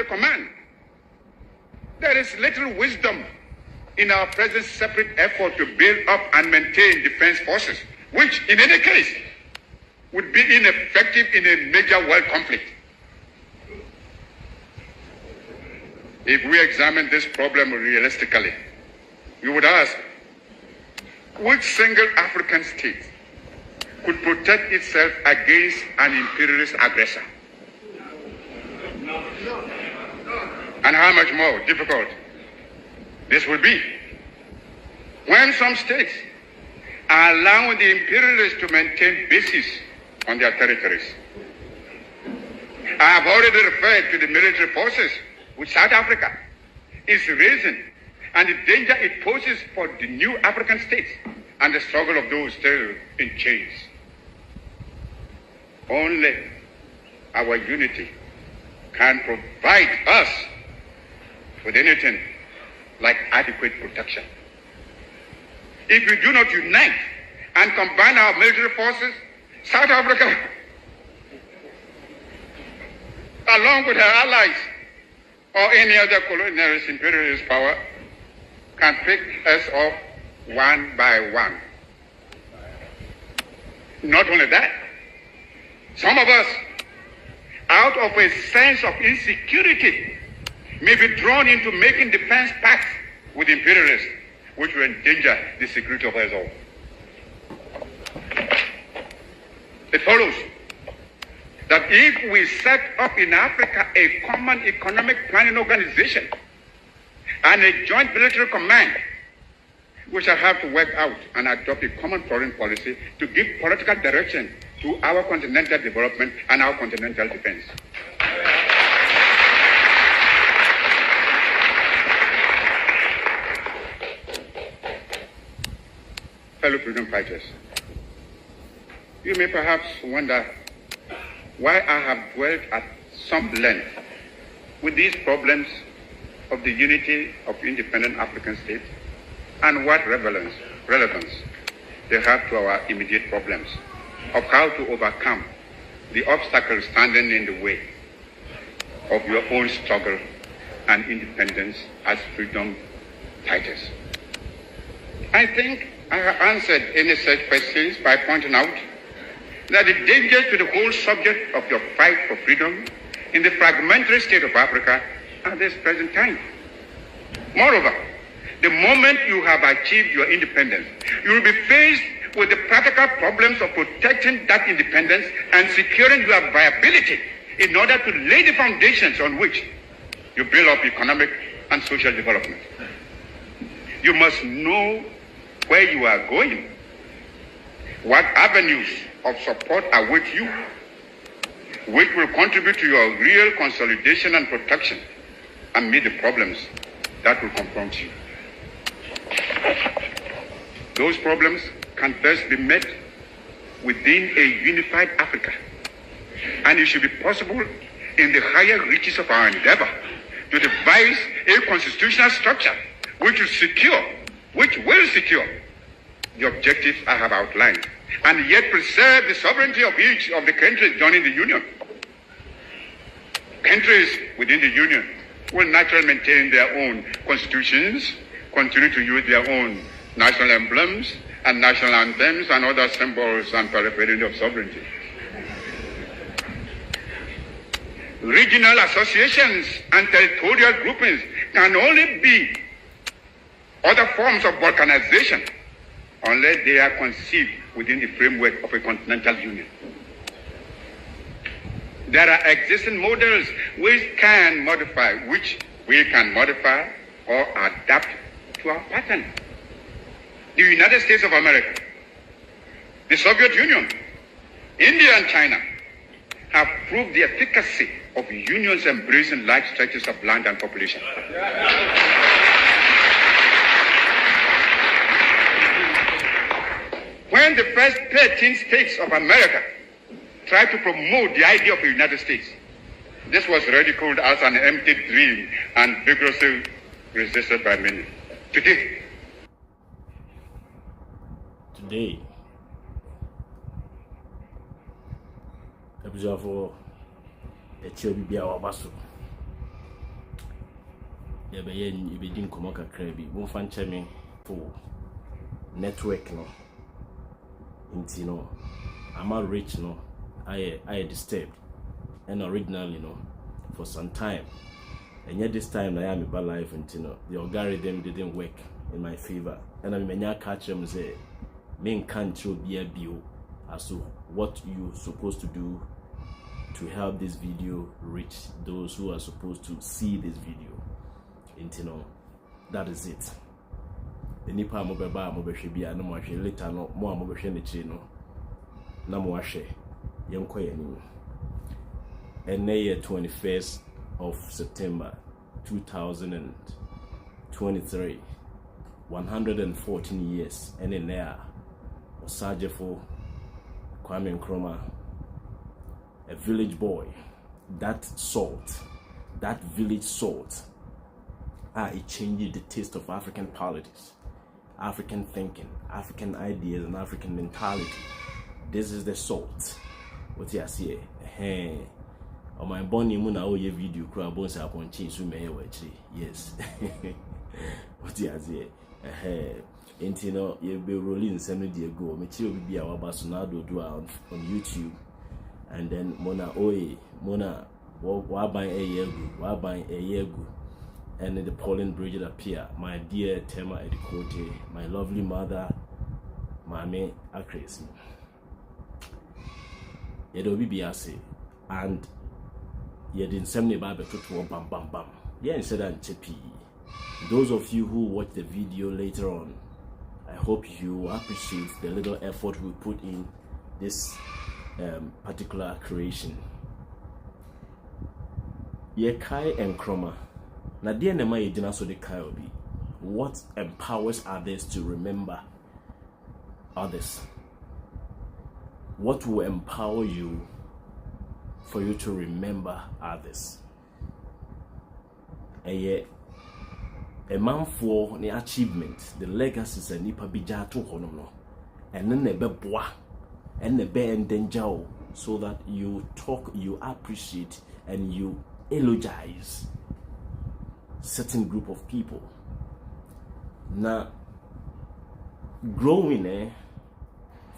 command. There is little wisdom in our present separate effort to build up and maintain defense forces, which in any case would be ineffective in a major world conflict. If we examine this problem realistically, we would ask, which single African state could protect itself against an imperialist aggressor? And how much more difficult this will be when some states are allowing the imperialists to maintain bases on their territories. I have already referred to the military forces which South Africa is raising and the danger it poses for the new African states and the struggle of those still in chains. Only our unity can provide us with anything like adequate protection. If we do not unite and combine our military forces, South Africa, along with her allies or any other colonialist imperialist power, can pick us off one by one. Not only that, some of us, out of a sense of insecurity, may be drawn into making defense pacts with imperialists, which will endanger the security of us all. It follows that if we set up in Africa a common economic planning organization and a joint military command, we shall have to work out and adopt a common foreign policy to give political direction to our continental development and our continental defense. Fellow freedom fighters, you may perhaps wonder why I have dwelt at some length with these problems of the unity of independent African states and what relevance they have to our immediate problems of how to overcome the obstacles standing in the way of your own struggle and independence as freedom fighters. I think I have answered any such questions by pointing out that the danger to the whole subject of your fight for freedom in the fragmentary state of Africa at this present time. Moreover, the moment you have achieved your independence, you will be faced with the practical problems of protecting that independence and securing your viability in order to lay the foundations on which you build up economic and social development. You must know where you are going, what avenues of support await you, which will contribute to your real consolidation and protection and meet the problems that will confront you. Those problems can best be met within a unified Africa, and it should be possible in the higher reaches of our endeavor to devise a constitutional structure which will secure the objectives I have outlined, and yet preserve the sovereignty of each of the countries joining the Union. Countries within the Union will naturally maintain their own constitutions, continue to use their own national emblems and national anthems and other symbols and paraphernalia of sovereignty. Regional associations and territorial groupings can only be other forms of balkanization unless they are conceived within the framework of a continental union. There are existing models which we can modify or adapt to our pattern. The United States of America, the Soviet Union, India and China have proved the efficacy of unions embracing large stretches of land and population. When the first 13 states of America tried to promote the idea of the United States, this was ridiculed as an empty dream and vigorously resisted by many. Today, episode for the Chobi Biawa Basu. be din komo kakra bi mo fan cheme for network no inti no ama rich no I disturbed and originally no for some time, and yet this time I am about life and the algorithm didn't work in my favor, and I'm many catch them say men can't be a bio as to what you supposed to do to help this video reach those who are supposed to see this video. That is it. The nipa mo beba mo behwe bia no mo hwe later no mo mo behwe ne chi no na mo ahwe yenko yani. And the 21st of September 2023, 114 years and in there Osajefo Kwame Nkrumah, a village boy, that village salt, it changed the taste of African politics, African thinking, African ideas, and African mentality. This is the salt. What you see? Hey, on my bonny moon, I owe you video crowd bones upon change to me. Yes. What you see? Hey, and you know, you'll be rolling 7 years ago. Material will be our Basonado do on YouTube. And then Mona Oye, Mona, what buying a year ago, and the pollen bridge appear. My dear Tema Edikote, my lovely mother, Mame Akres. Yedo Bibiase, and ye didn't send me back to bam bam bam. Yeah, instead of chippy. Those of you who watch the video later on, I hope you appreciate the little effort we put in this particular creation. Ye Kai and Nkrumah. Na dear Nema Yedina so de Kai obi. What empowers others to remember others? What will empower you for you to remember others? A man for the achievement, the legacies and nipa bija to hono, and then the beboa and the bear and danger, so that you talk, you appreciate, and you eulogize certain group of people. Now, growing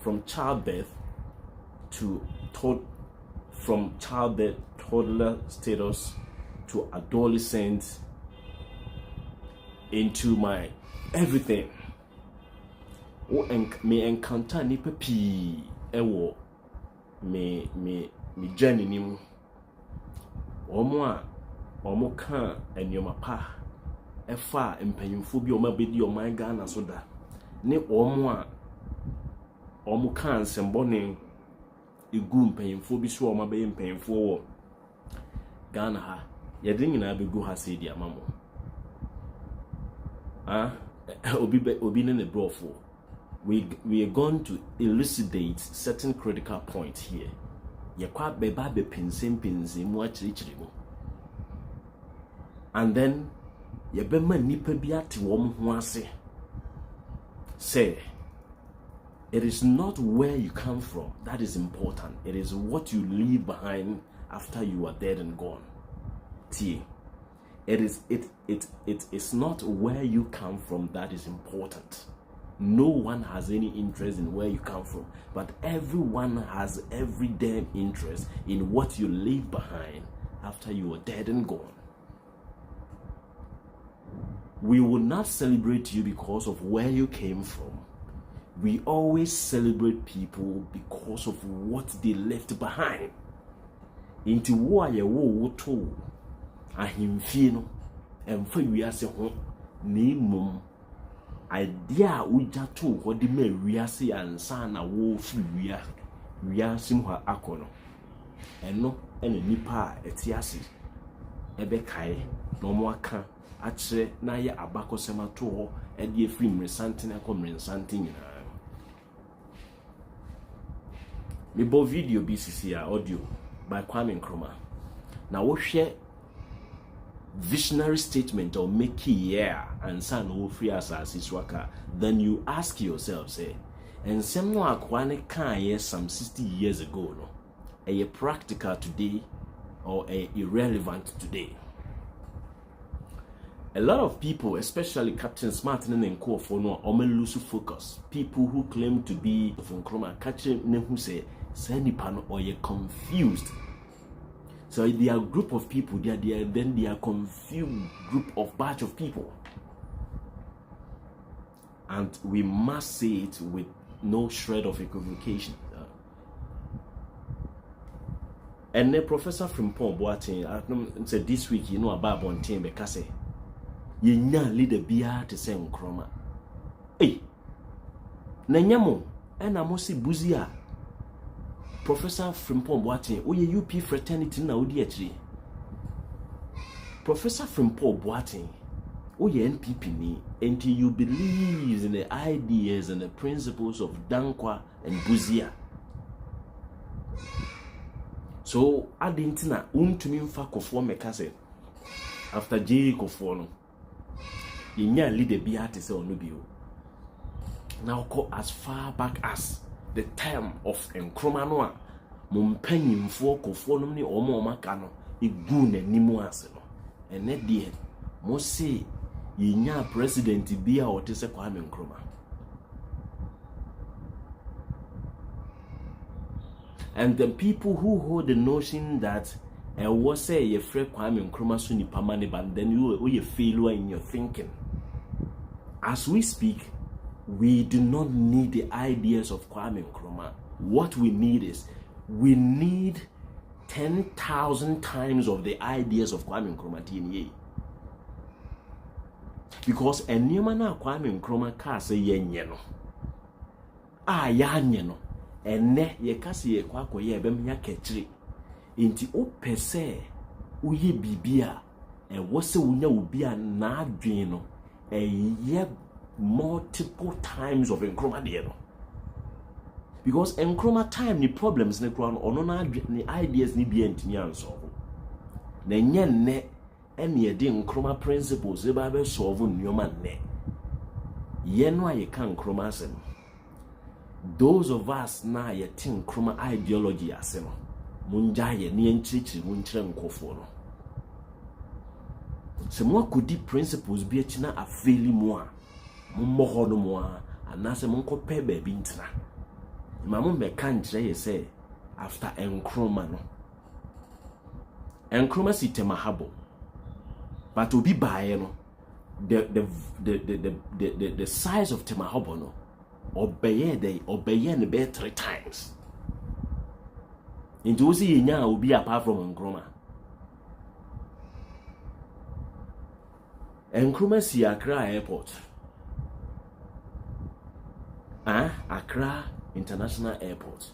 from childbirth to from childbirth, toddler status to adolescent into my everything. Me encounter nipa pi ewo me journey nimu. Omo kan enyoma pa efa empanyimfo bi oma bedi oma Ghana so da ne omo kan sembone egu mpanyimfo bi so oma be mpanyimfo wo Ghana ha yede nyina be gu ha se di amamo obi ne brofo. We are going to elucidate certain critical points here. Yakwa beba be pinsim mu achirichiri mu. And then yebema nipa bi ate wom ho ase. Say it is not where you come from that is important. It is what you leave behind after you are dead and gone. It is not where you come from that is important. No one has any interest in where you come from, but everyone has every damn interest in what you leave behind after you are dead and gone. We will not celebrate you because of where you came from. We always celebrate people because of what they left behind. Into wo aye wo to ahimfie no emfa wiase ho ne mum idea uja to ho de ma wiase ansa na wo fi wiase ho akono eno ene nipa etiase ebe kai no mo aka akire na ye abakosema to ho e de free mresante na komrensante nyina. Me bo video BCC audio by Kwame Nkrumah. Now we share visionary statement or make and san no free as waka. Then you ask yourself, say, and some no akwane kan some 60 years ago no. A practical today or a irrelevant today. A lot of people, especially Captain Smart and Nko for no, lose focus. People who claim to be from Nkrumah, catching who say Senipan or you're confused. So they are a group of people, they are confused group of batch of people. And we must say it with no shred of equivocation. And the Professor Frimpong Boateng said this week, you know about one team because you leader beer to say Nkrumah. Hey, Nanyamo, and I must see Buzia. Professor Frimpong Boateng, oh, you UP fraternity now, dear. Professor Frimpong Boateng, oh, you NPP me, until you believe in the ideas and the principles of Dankwa and Buzia. So, I didn't know, to me, for me, after J. Kofono, you lead the beer to say on Nubio. Now, go as far back as the time of Nkrumah Noa, Mumpenny for Kofono, or more Macano, a goon and Nimuaseno. And that dear, most say, ye nya president be or to say Kwame Nkrumah. And the people who hold the notion that was say you free Kwame Nkrumah suni permanent, but then you failure in your thinking. As we speak, we do not need the ideas of Kwame Nkrumah. What we need is, we need 10,000 times of the ideas of Kwame Nkrumah DNA. Because a new man Kwame Nkrumah can say yeno. Ah, yano. Ene ye kasi ye kwa ye bem ya kechiri inti o pese uye bibia e wose unya ubia na adwen no ye multiple times of Nkrumah de no, because Nkrumah time ni problems ne kro no ono na adwen ni ideas ni bia ntimi anso na nye ne ene ye de Nkrumah principles e ba be solve nyoma ne ye no aye kan Nkrumah asem. Those of us now ye think Nkrumah ideology aseno munja ye ni enchichi munchire nkofo no se mo akodi principles bi achina afeli mo a mo ho no mo a anase mo nkope ba bi ntina ma mo me kan kire ye say after Nkrumah no Nkrumah si temahabo but obi baaye no the size of temahabo no obeye ne be 3 times. Into see nya obi apart from Nkrumah. Nkrumah si Accra Airport. Accra International Airport.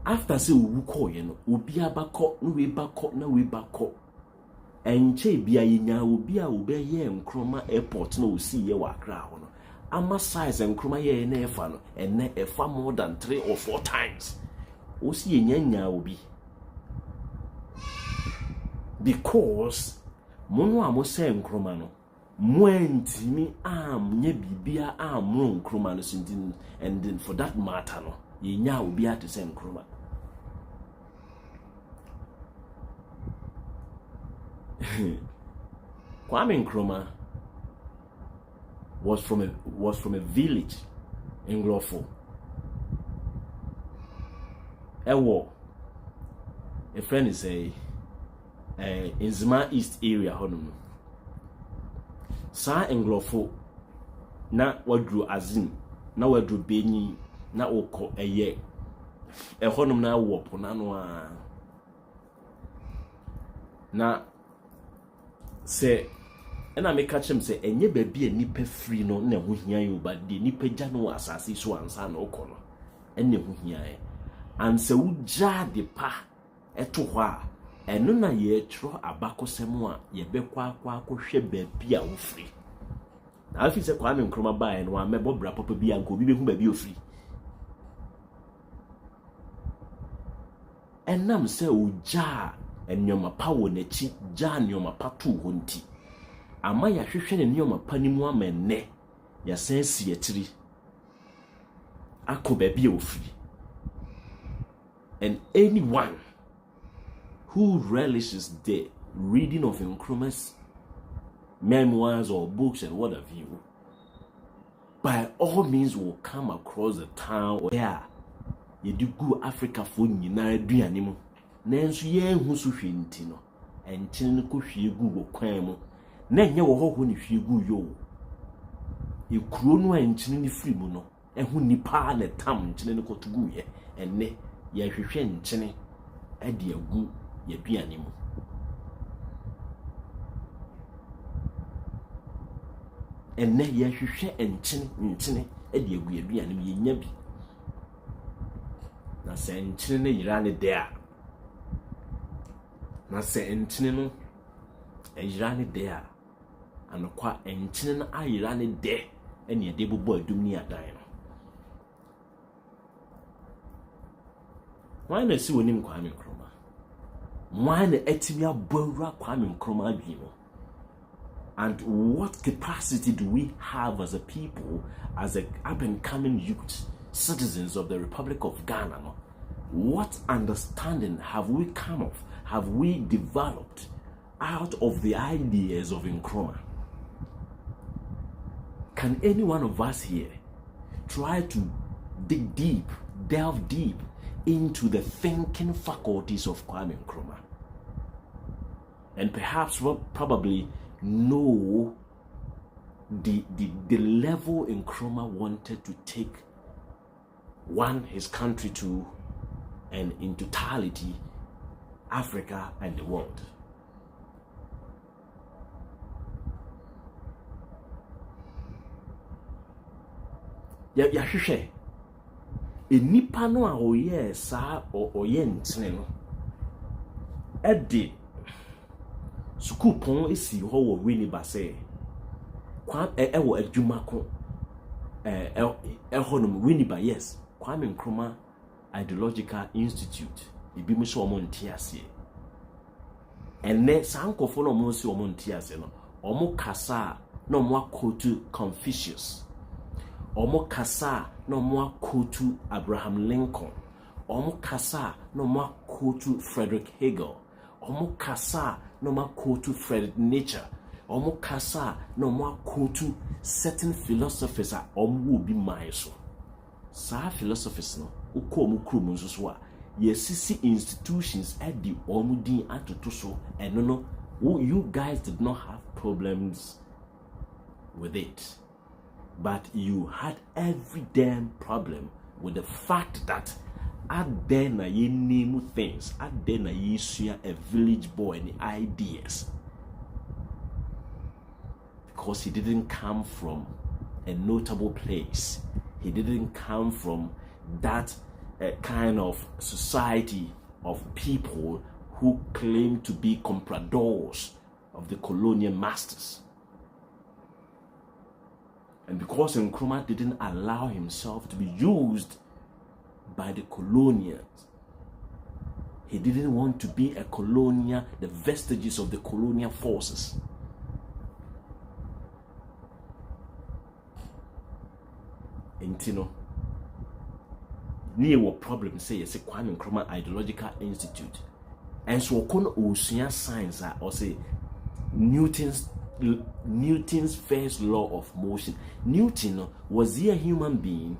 After say we call you know, obi abako no we bako. Enche bia nya obi a obeye Nkrumah Airport no see ye wa Accra ho no. Ama size Nkrumah ye na efa no ene efa more than 3 or 4 times. O si nya obi. Because mono amo say Nkrumah no mo antimi nye bibia amro Nkrumah no sintin, and then for that matter no ye nya obi at say Nkrumah. Kwame Nkrumah was from a village in Glofo. A friend is in Zima East area honum. Sa in Glofo na wadru Azim na wadru Beni na oko eye honum na wopo na no na say and I make catch him say enye baby a nipa free no na ho hia yo ba de nipa gya no asase so ansa na okono enne ho hia e and se ugya de pa eto ho a eno na ye tro abakosem a ye bekwa akwohwe baby a wo free na afi se Kwame Nkrumah ba e no amebo bra papa bi anko bi behu baby o free enam se ugya enyoma pa wo na chi gya nyoma pa tu ho nti ama ya hwehwe ne nyoma panimu amenne ya sensi yetiri akoba bi ofri. And anyone who relishes the reading of Nkrumah's memoirs or books and what have you, by all means will come across the town where you do go Africa for nyina aduane mu nanso ye hu so hwenti no enkyene no ko hwie gu wo kwan mu na nye wo ho ni hwie gu yo ekuro no enkyene ni firi mu no ehu nipa na tam enkyene no ko tugu ye enne ye hwehwe enkyene ade agu ye aduane mu. Enne ye hwehwe enkyene ade agu ye aduane mu ye nya bi. Na se enkyene ne yira ne de a na se enkyene no yira ne de a anokwa enkyene no ayira ne de ene ye de bobo adum ni adan no. Why na si wonim Kwame Nkrumah? Why na etimi abawura Kwame Nkrumah adwi no? And what capacity do we have as a people, as a up-and-coming youth, citizens of the Republic of Ghana? No? What understanding have we come of, have we developed out of the ideas of Nkrumah? Can any one of us here try to dig deep, delve deep into the thinking faculties of Kwame Nkrumah? And perhaps probably know the level Nkrumah wanted to take his country to, and in totality Africa and the world. Ya hwehwe enipa no a oye sa oye ntene no edi suku pon esi ho wo wini ba se kwa wo adwuma ko honum wini ba. Yes, Kwame Nkrumah Ideological Institute ebi mo so omo ntiase enne sankofo no mo so omo ntiase no omo kasa na omo akotu Confucius, omo kasa na omo akotu Abraham Lincoln, omo kasa na omo akotu Frederick Hegel, omo kasa no ma quote Friedrich Nietzsche, omo kasa no ma quote certain philosophers a omo obi mai so. Sa philosophers no uko mu krum nso so a yesisi institutions at the omo din atoto so eno no you guys did not have problems with it, but you had every damn problem with the fact that at then na ye name things, at then na ye share a village boy and ideas, because he didn't come from a notable place. He didn't come from that kind of society of people who claim to be compradors of the colonial masters. And because Nkrumah didn't allow himself to be used by the colonials, he didn't want to be a colonial, the vestiges of the colonial forces. Intino, near what problem say yes, Kwame Nkrumah Ideological Institute, and so kon ocean science or say Newton's first law of motion. Newton, was he a human being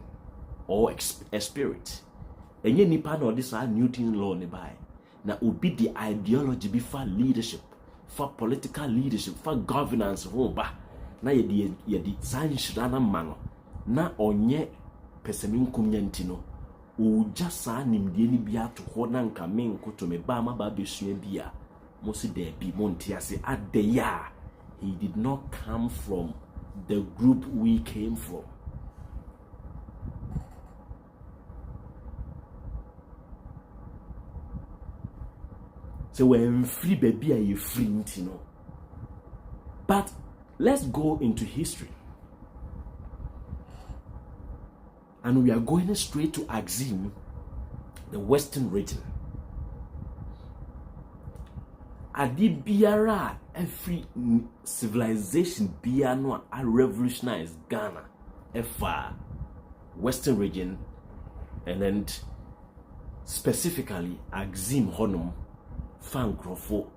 or a spirit? And ye nipa no this are Newton law nearby. Na obi the ideology be for leadership, for political leadership, for governance ba. Na ye di science rana mano. Na onye pesemin kumyantino. O just sa nimdie ni bia to ho na nka men koto me ba ma ba besua bia. Mo si de bi mo ntiase adeya. He did not come from the group we came from. So we're free baby, are you free, you know? But let's go into history. And we are going straight to Axim, the Western region. Adi biara, every civilization biano a revolutionized Ghana, far Western region, and then specifically Axim Honum, Fankrofo,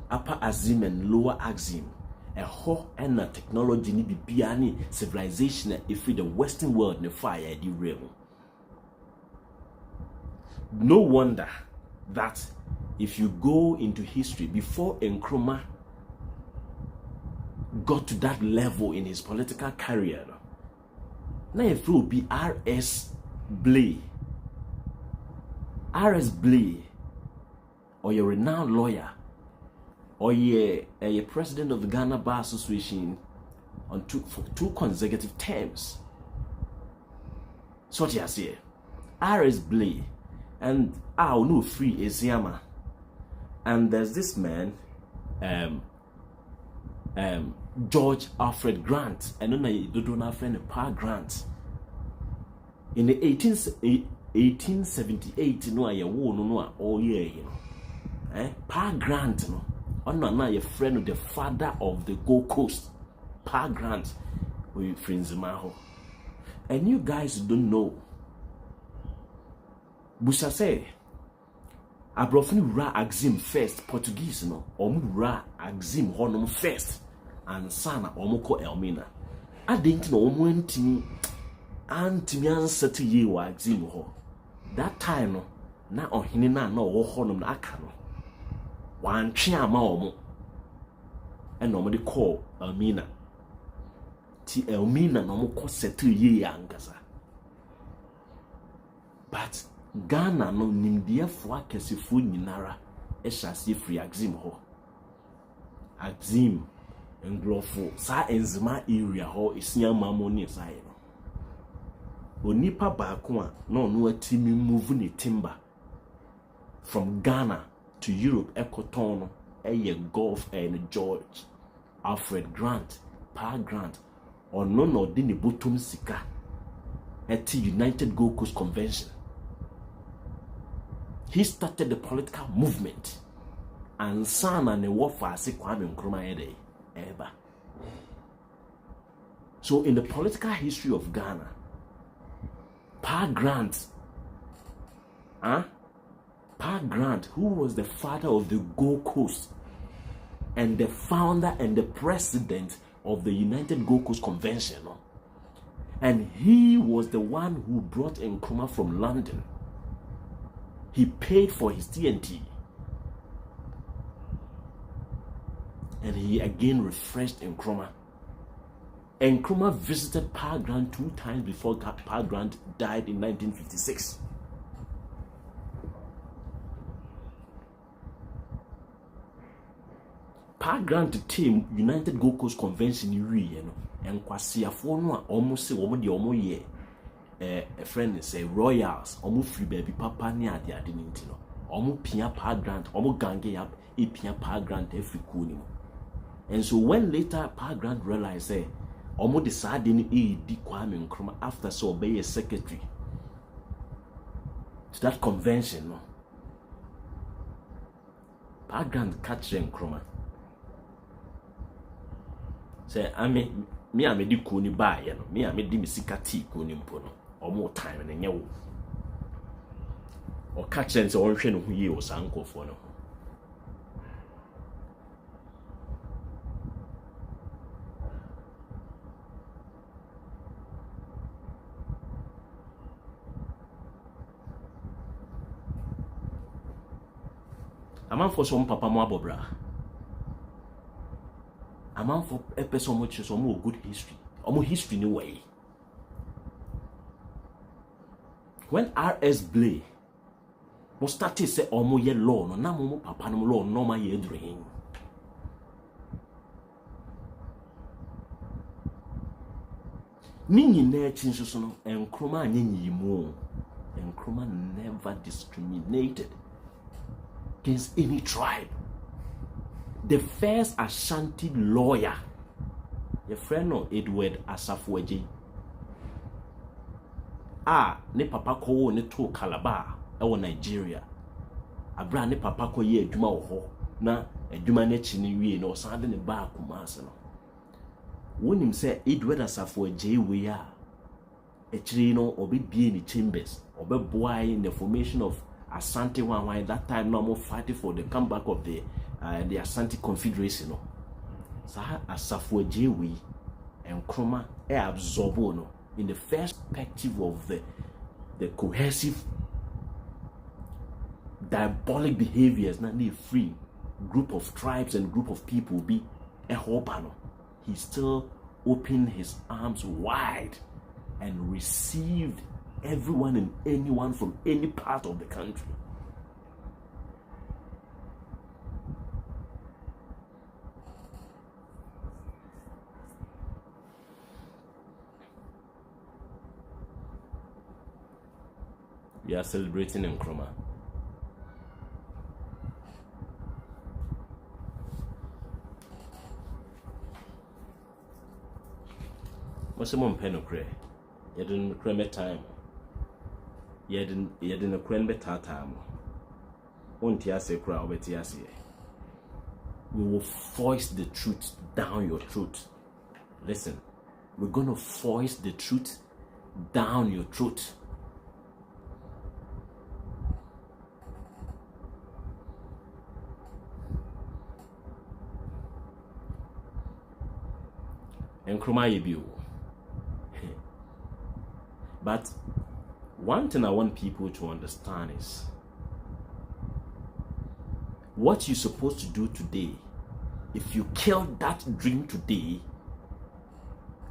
Upper Axim and Lower Axim, a ho and technology ni bibiani civilization if the Western world ne fire the realm. No wonder that if you go into history, before Nkrumah got to that level in his political career, now if it will be R.S. Blay, or your renowned lawyer, or a president of the Ghana Bar Association for 2 consecutive terms. So what you say, R.S. Blay, and I'll know free Eziama. And there's this man, George Alfred Grant, and then I don't know friend Pa Grant. In the 1878, no, I no, oh yeah, you know, Pa Grant, no, no, a friend of the father of the Gold Coast, Pa Grant, with friends Maho. And you guys don't know. Busa say, Abrofuni ra axim first, Portuguese no, ra axim honum first, and sana omoko Elmina. I didn't know when Antimi answer ye wa axim ho. That time no, na ohinina no wo honum na aka no. Wan twe ama omo. And normally call Elmina. Ti Elmina no mo ko settle ye angasa. But Ghana no nimdia fo akesefo nyinara ehase free axim ho. Axim engrofo sa enzima area ho esia mamoni sai no. Onipa baako a no atimi move ne timber from Ghana to Europe ekoton no Gulf and George Alfred Grant, Pa Grant, or no di ne bottom sika at United Gold Coast Convention. He started the political movement and sana ne warfare se Kwame Nkrumah eba. So in the political history of Ghana, Pa Grant, who was the father of the Gold Coast and the founder and the president of the United Gold Coast Convention, and he was the one who brought Nkrumah from London. He paid for his TNT. And he again refreshed Nkrumah. Nkrumah visited Pa Grant 2 times before Pa Grant died in 1956. Pa Grant team United Gold Coast Convention and kwasiafo no a almost say omo de omo ye a friend say royals omo free baby papa ni ade ninti no omo pia Pa Grant omo gange up e pia Pa Grant every cool. And so when later Pa Grant realized say omo decide ni di Kwame Nkrumah after so obey a secretary to that convention no, Pa Grant catch Nkrumah say me di ko ni ba ye no me di misika tea ko ni mpo no omo time na nyewo o catch and say on hwe no hu ye o sankofo no. Aman for some papa mo abobra. Aman for a person which is almost good history. Almost history no way. When R.S. Blay was started say almost ye law no na mo papa no law no ma ye dream. Ninyi na chinso so no Nkrumah anyi mu. Nkrumah never discriminated against any tribe. The first Ashanti lawyer, a friend of Edward Asafueji, ne papa ko ne to Calabar Nigeria. Abra ne papa ko ye adwuma wo ho na adwuma na chi ne wie no san de ne ba Kumase no. Wonim say Edward Asafueji we a chiri no obi bie ni chambers, obi boy in the formation of Asante one that time no more fighting for the comeback of the Asante Confederation no. Sa asafo jewi and Nkrumah absorb no in the first perspective of the cohesive diabolic behaviors na they free group of tribes and group of people be a hobano. He still opened his arms wide and received everyone and anyone from any part of the country. We are celebrating Nkrumah. What's the mom pen of cray? You didn't creme time. You didn't creme time. Won't you say crowd? But yes, we will force the truth down your throat. Listen, we're gonna force the truth down your throat. Nkrumah Yebiu. But one thing I want people to understand is what you're supposed to do today. If you kill that dream today,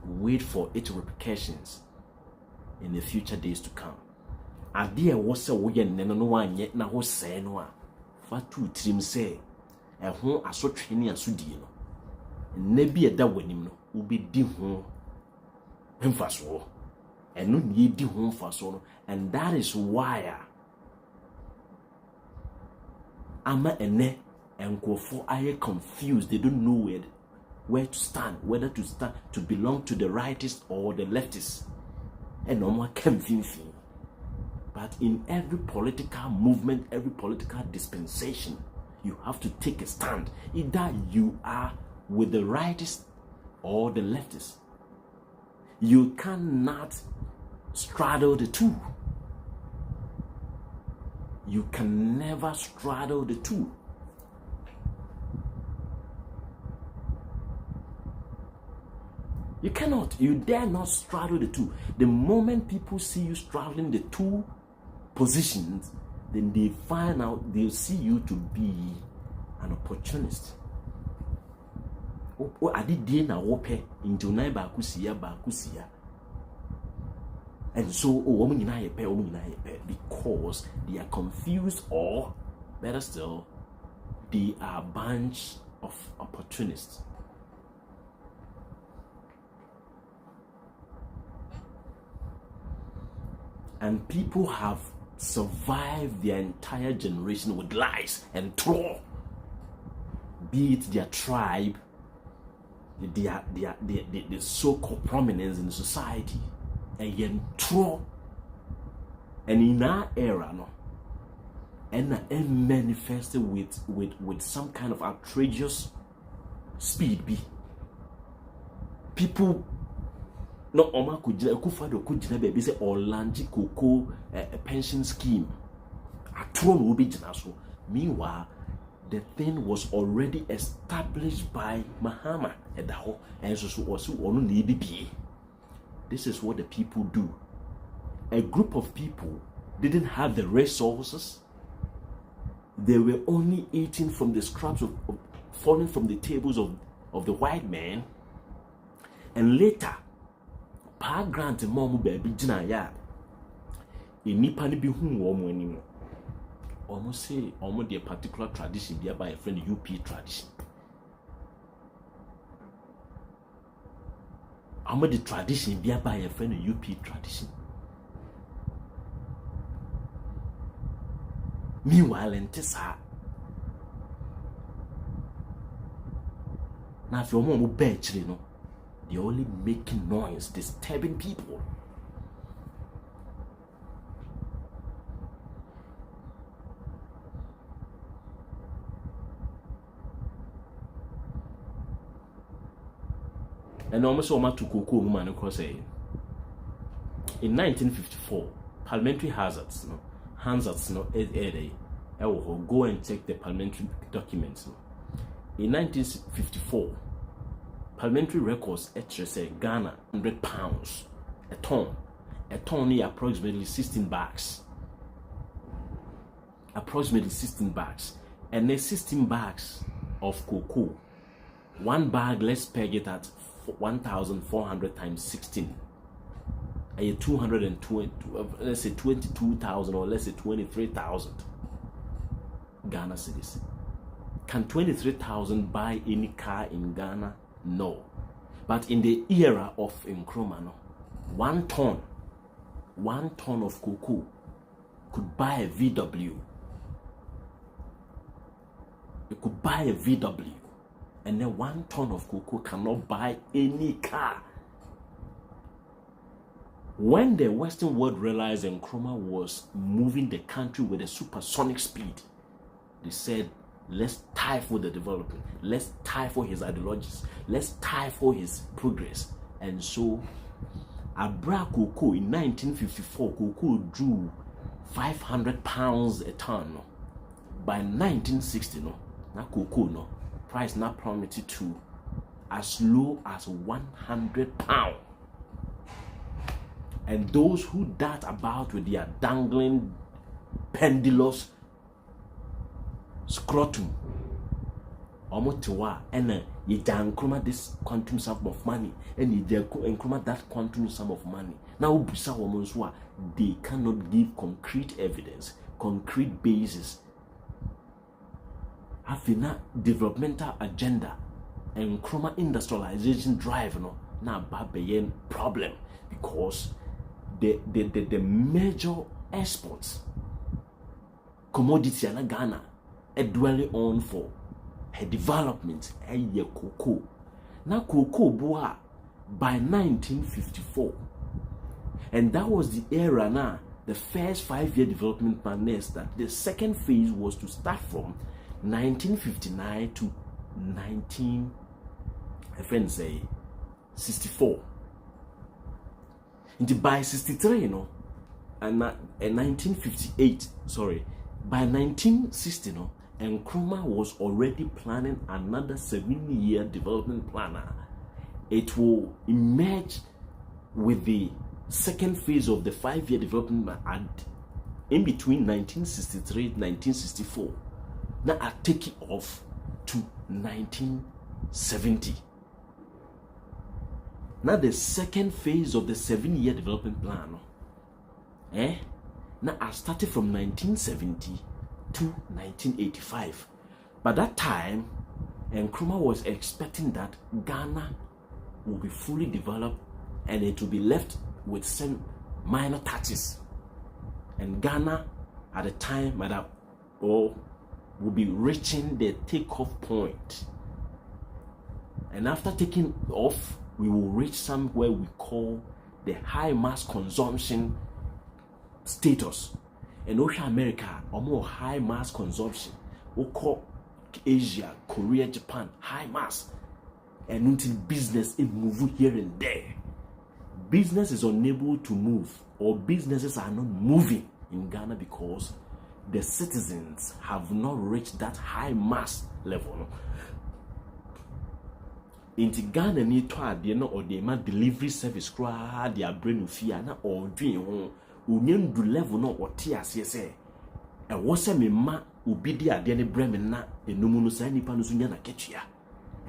wait for its repercussions in the future days to come. Idea was a way and no one yet now was saying no. Fatu trim say, a home as so training and sudino. Nebi a da winning no will be di home emphasis. And no need di home for so, and that is why Ama ene and Kofo are confused. They don't know where to stand, whether to stand to belong to the rightists or the leftists. And no more confusing. But in every political movement, every political dispensation, you have to take a stand. Either you are with the rightists or the leftists. You cannot straddle the two. You can never straddle the two. You cannot. You dare not straddle the two. The moment people see you straddling the two positions, then they find out, they'll see you to be an opportunist. I did na wope into nai bakusia. And so because they are confused, or better still, they are a bunch of opportunists. And people have survived their entire generation with lies and troll. Be it their tribe, the so-called prominence in society, and yet troll. And in our era, no, and manifested with some kind of outrageous speed. Be people. No, Oma Kufado could be say Orlanji Coco a pension scheme. A throne will be Janaso. Meanwhile, the thing was already established by Mahama Edaho, and so also only BPA. This is what the people do. A group of people didn't have the resources. They were only eating from the scraps of falling from the tables of the white man, and later. Pa grant mom baby jina ya enipa ne bi hu wo mo anim almost say almost the particular tradition be by a friend UP tradition almost the tradition be by a friend UP tradition. Meanwhile entisa na fi omo mo be chire no. They're only making noise, disturbing people. And almost all my to Koko woman across in 1954, parliamentary hazards, go and check the parliamentary documents. In 1954, parliamentary records say Ghana £100 a ton. A ton is approximately 16 bags. Approximately 16 bags. And then 16 bags of cocoa. One bag, let's peg it at 1,400 times 16. 220, let's say 22,000 or let's say 23,000 Ghana cedis. Can 23,000 buy any car in Ghana? No. But in the era of Nkrumah, no, 1 ton of cocoa could buy a VW. It could buy a VW. And then 1 ton of cocoa cannot buy any car. When the Western world realized Nkrumah was moving the country with a supersonic speed, they said, let's tie for the development. Let's tie for his ideologies. Let's tie for his progress. And so, Abra cocoa in 1954, cocoa drew £500 a ton. By 1960, no, na cocoa, no, price now plummeted to as low as £100. And those who dart about with their dangling pendulous scrotum, and you Nkrumah this quantum sum of money, and you Nkrumah that quantum sum of money. Now, they cannot give concrete evidence, concrete basis. Having a developmental agenda and Nkrumah industrialization drive, no, now Babayan problem because the major exports commodity in Ghana are dwelling on for her development and cocoa. Now cocoa boa by 1954, and that was the era. Now the first 5-year development plan is that the second phase was to start from 1959 to 1964. And by 63, you know, and 1958, sorry, by 1960, you know, Nkrumah was already planning another 7-year development plan. It will emerge with the second phase of the 5-year development plan in between 1963 and 1964. Now I take it off to 1970. Now the second phase of the 7-year development plan, now I started from 1970 to 1985. By that time, Nkrumah was expecting that Ghana will be fully developed and it will be left with some minor touches. And Ghana at the time will be reaching the takeoff point. And after taking off, we will reach somewhere we call the high mass consumption status. And Ocean America, or more high mass consumption. We call Asia, Korea, Japan, high mass. And until business is moving here and there. Business is unable to move, or businesses are not moving in Ghana because the citizens have not reached that high mass level. Inti Ghana ni to ade no or the man delivery service kra dia brain fear na or dwen ho onyen du level no ote ase se e wo se me ma obi di ade ne brem na enum no sa nipa no so nya na ketua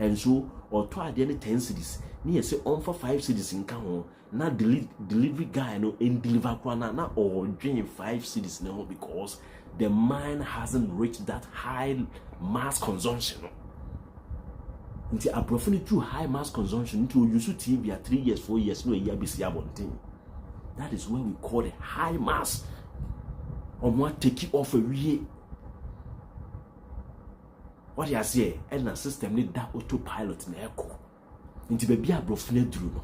enso or to ade ne 10 cities ni ye se on for 5 cities nka ho na delivery guy no en deliver kra na or dwen 5 cities no because the mind hasn't reached that high mass consumption. Until a profit through high mass consumption to use TV at 3 years, 4 years, no year BC. That is where we call it high mass. On what take it off a year. What you say, and a system need that autopilot in echo. Into baby a profit through no.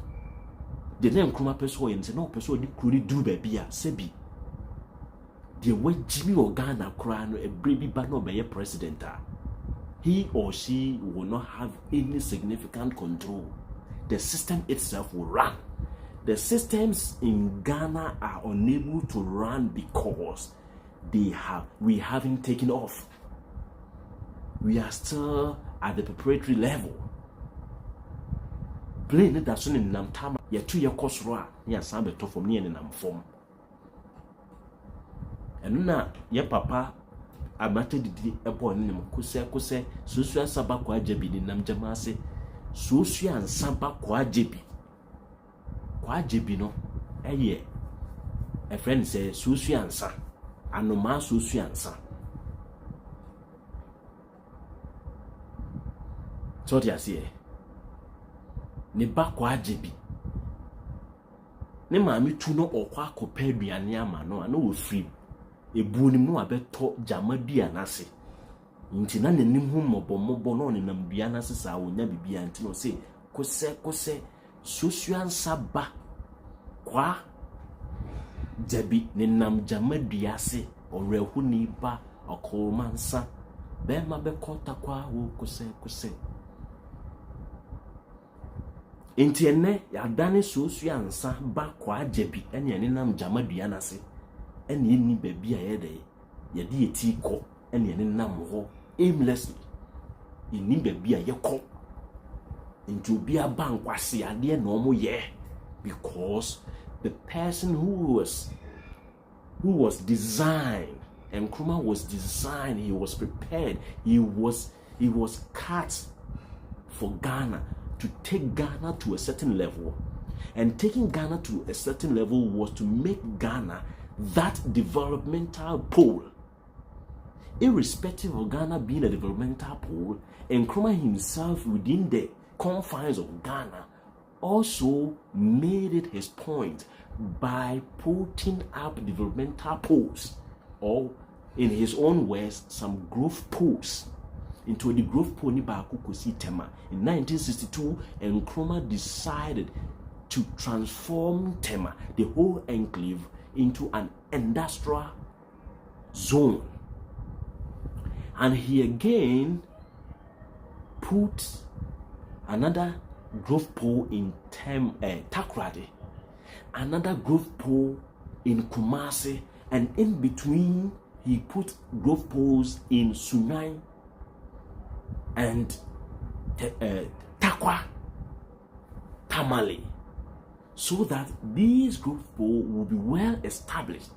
The name Nkrumah person and no person did could do baby a sebi. The way Jimmy or Ghana crown a baby but no be a president. He or she will not have any significant control. The system itself will run. The systems in Ghana are unable to run because we haven't taken off. We are still at the preparatory level. plane that so in nam tama ye 2 year course ro a ya san beto fom ne nam fom enu na ye papa amate didi ebo ne nem kose susu asaba kwa ajebi ni nam jama ase susu ansaba kwa ajebi no eye a friend say susu ansa anoma susu ansa so dia see ne ba kwa ajebi ne maami tu no okwa akopa aduane ama no ana wo free ebu ni mu abeto jama bia nase nti na nanim hu mobombo no ne nam bia nase sa wonya bibia nti no se kose susu ansa ba kwa jabi ne nam jama bia se orehu ni ba okomansa be ma be kota kwa wo kose enti ene ya dane susu ansa ba kwa jabi ene ne nam jama bia nase ene ni baby a yede yede eti ko ene ne nam ho aimlessly ni baby a yekọ into obi abankwase ade na omo ye because the person who was designed, and Nkrumah was designed, he was prepared, he was cut for Ghana to take Ghana to a certain level. And taking Ghana to a certain level was to make Ghana that developmental pole. Irrespective of Ghana being a developmental pole, Nkrumah himself within the confines of Ghana also made it his point by putting up developmental poles, or in his own words, some growth poles. Into the growth pole ni ba kukosi Tema. In 1962, Nkrumah decided to transform Tema, the whole enclave, into an industrial zone. And he again put another growth pole in Takoradi, another growth pole in Kumasi, and in between he put growth poles in Sunai and Takwa, Tamale, so that these growth poles will be well established,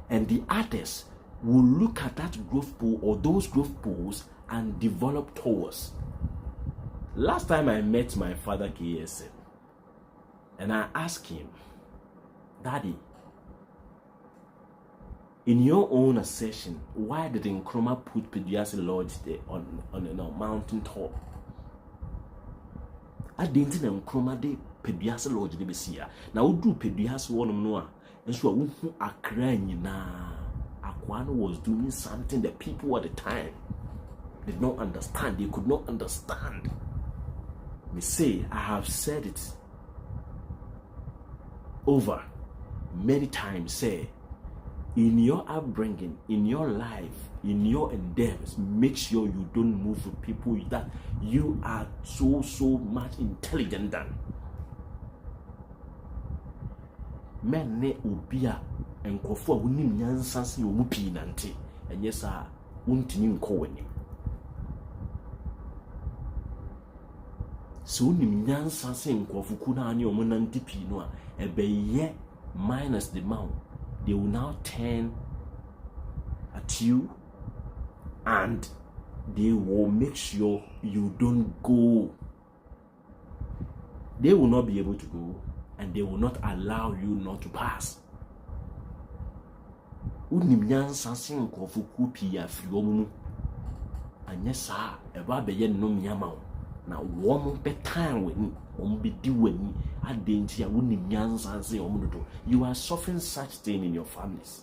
and the artists will look at that growth pole or those growth poles and develop towards. Last time I met my father KSM, and I asked him, Daddy, in your own assertion, why did Nkrumah put Peduase Lodge there on a mountain top? I didn't know Nkrumah de Peduase Lodge de Bessia. Now do Peduase one no, and so who are crying na Aquano was doing something that people at the time did not understand. They could not understand. Me say, I have said it over many times, say, in your upbringing, in your life, in your endeavors, make sure you don't move with people that you are so much intelligent than. Men ne ubia enkofo wonim nyansa se omu pii nante enye sa wontini nko wani. So wonim nyansa se nkofo kuna ani omu nante pii no a ebeye minus the amount, they will now turn at you and they will make sure you don't go. They will not be able to go, and they will not allow you not to pass. Unim nyansa se nkofo ku pii afiri omu anya sa eba beye no nyama na wo betan wani omu bedi wani adentia unim nyansa se omu do. You are suffering such thing in your families,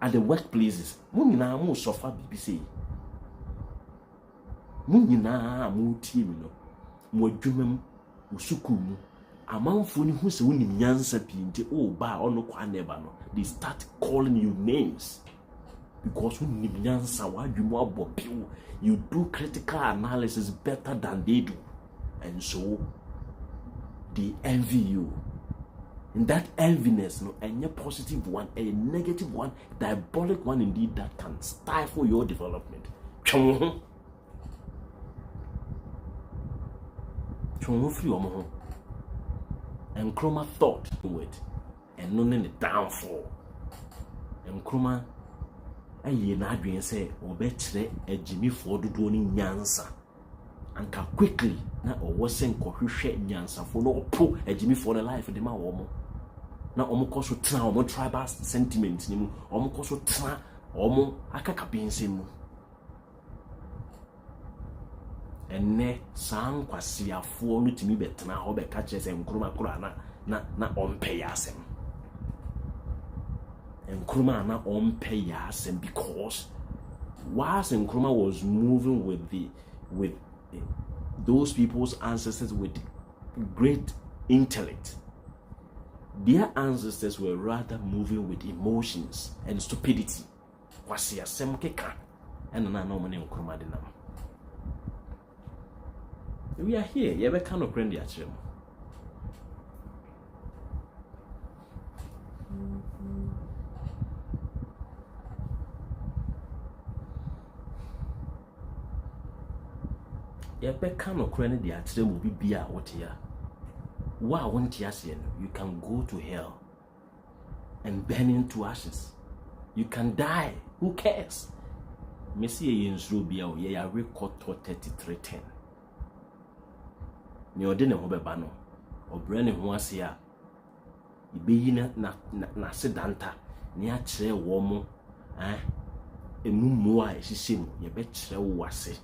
at the workplaces. Mu nyina mu suffer bibi sei, mu nyina mu tie mi no, mu adwumam, mu sukumu, amanfo ni hu se unim nyansa pii nti o ba ono kwa neba no, they start calling you names because unim nyansa wadwumu abopiu. You do critical analysis better than they do, and so they envy you. And that enviness, no, a positive one, a negative one, diabolic one indeed, that can stifle your development. Twon free omo ho. Nkrumah thought with and no the downfall. Nkrumah aye na adwen say obekire agimifo dodo ni nyansa. Anka quickly na owo se nkohwehwe nyansafo no opo agimifo no life de ma wo mo. Na omo koso tra omo tribal sentiment ni mu. Omo koso tra omo akaka binsem mu. Enne san kwasiafo no timi betena ho be ka kire se Nkrumah kura na ompe yasem. Nkrumah na ompe yasem because whilst Nkrumah was moving with those people's ancestors with great intellect, their ancestors were rather moving with emotions and stupidity. Kwasiasem keka and na no money Nkrumah dinam. We are here. You ever kind of friend the actual. You ever kind of friend the actual will be what here. Wow, one tiasian, you can go to hell and burn into ashes. You can die. Who cares? Messi Yens Rubia, ye are record 3310. Ni ode ne ho beba no obre ne ho ase a ibeyi na sedanta ni a kire wo mo emumu a ehihye mu ye be kire wo ase.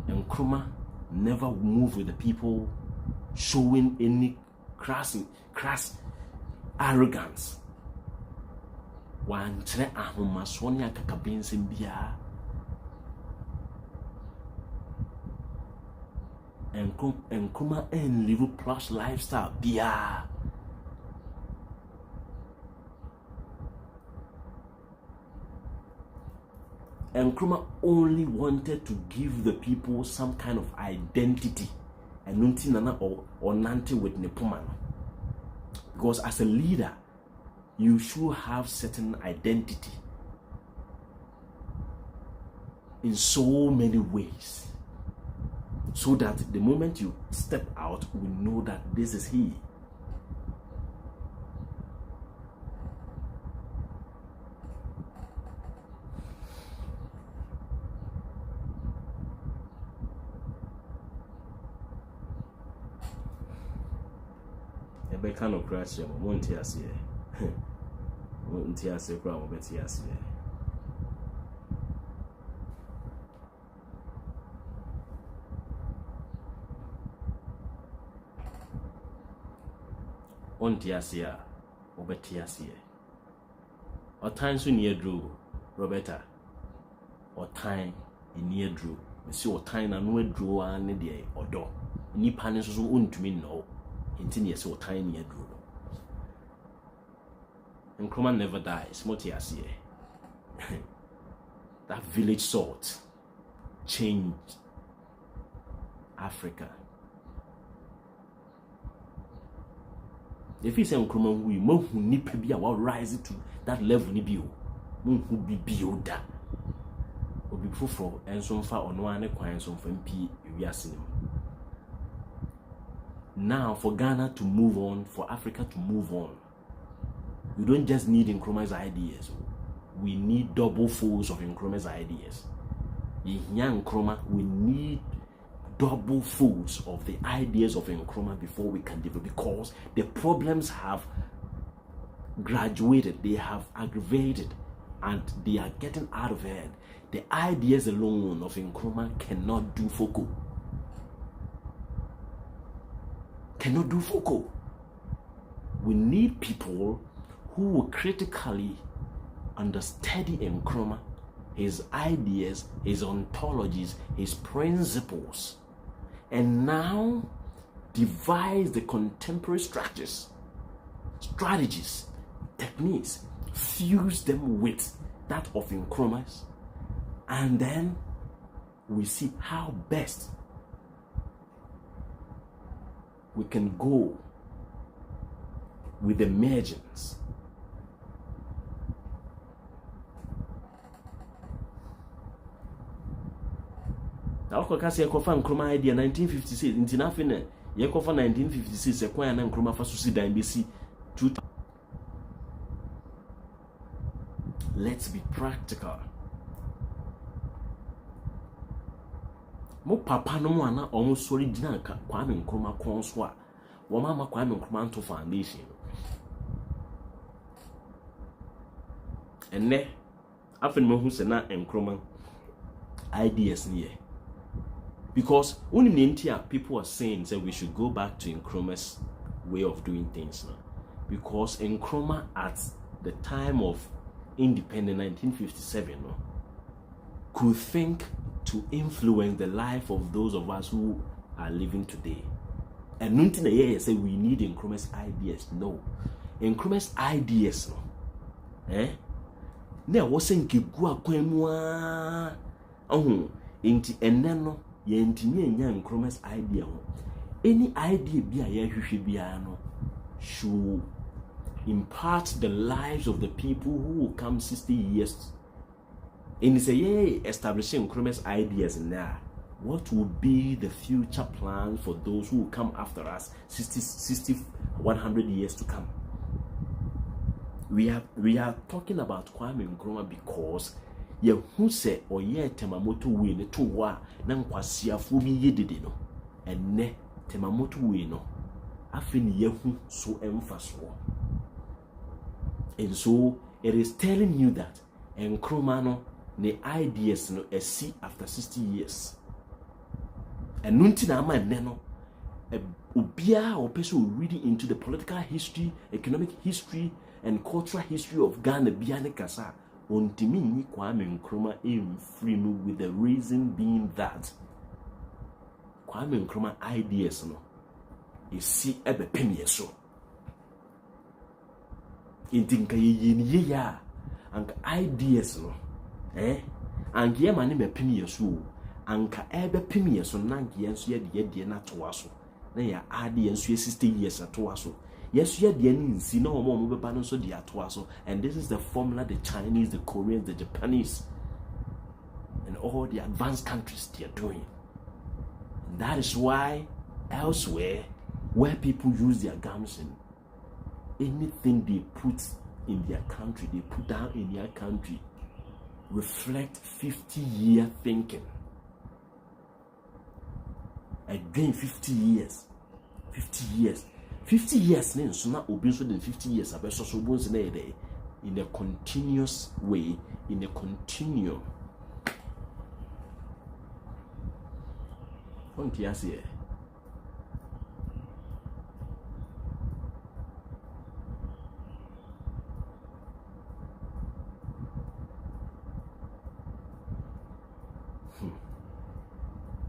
Nkrumah never move with the people showing any crass arrogance. One tre ahoma sonia kakabensem bia Nkrumah and live plus lifestyle bia. Nkrumah only wanted to give the people some kind of identity and nunti nana or nante with nepoman, because as a leader you should have certain identity in so many ways, so that the moment you step out, we know that this is he. Ebe kind of crash, won't you see? Won't you say, probably, yes. Won't you see? Obetiasie. Or time so near drew, Roberta. Or time in near drew. See what time and no drew and the or door. Ni panis won't to me no. Intin yes, what time near drew. Nkrumah never dies. Motiasie. That village sort changed Africa. If you say Nkrumah, we mo who nipa bi a wa rise to that level ni bio. Mo who bi da. Obi foforo enso mfa ono ane kwan enso mfa mpi ewiase nim. Now for Ghana to move on, for Africa to move on, we don't just need Nkrumah's ideas. We need double folds of Nkrumah's ideas. In Nkrumah, we need double folds of the ideas of Nkrumah before we can develop, because the problems have graduated, they have aggravated, and they are getting out of hand. The ideas alone of Nkrumah cannot do focal. Cannot do focal. We need people who will critically understudy Nkrumah, his ideas, his ontologies, his principles, and now devise the contemporary strategies, techniques, fuse them with that of Nkrumah's, and then we see how best we can go with emergence Now Kaka Kofa and Chroma idea 1956 in Tinafine, Yakofa 1956, a choir and Chroma for Suicide and BC. Let's be practical. Mo papa no ana almost original Kwame Nkrumah Konswa. Wo mama Kwame Nkrumah to foundation. And ne after me who say na Nkrumah ideas near. Because only people are saying that we should go back to Nkrumah's way of doing things now. Because Nkrumah at the time of independence 1957 could think to influence the life of those of us who are living today. And nothing a year say we need Nkrumah's ideas. No. Nkrumah's ideas no. Ne wasn't kigua kwemwa. Inti eneno ye ntimi enya Nkrumah's idea ho. Any idea bi a ye hwehwe bia no should impart the lives of the people who will come 60 years. And it's a year establishing Nkrumah's ideas now. What will be the future plan for those who will come after us 60, 100 years to come? We are talking about Kwame Nkrumah because ye who say or ye temamoto we ne to wa na nkwasiafo bi yedede no enne temamoto we no afeni ye hu so emfaso. And so it is telling you that Nkrumah no the ideas no see after 60 years. And nuntina ama neno ubia or person reading into the political history, economic history, and cultural history of Ghana biane kasa ontimi ni Kwame Nkrumah free with the reason being that Kwame Nkrumah ideas no see ebe pemie so. Intinka ye ya and ideas no anka ye mane mepim yeso anka ebe pim yeso nanka ye nso ye de na to aso na ya ade ye nso 60 years to aso yeso ye de ni nsi na omo beba no so de ato aso. And this is the formula the Chinese, the Koreans, the Japanese and all the advanced countries they are doing. And that is why elsewhere where people use their gumption, anything they put in their country, they put down in their country reflect 50-year thinking. Again, 50 years. 50 years then so now obi so than 50 years abeso so bones na dey in a continuous way, in a continuum. On here.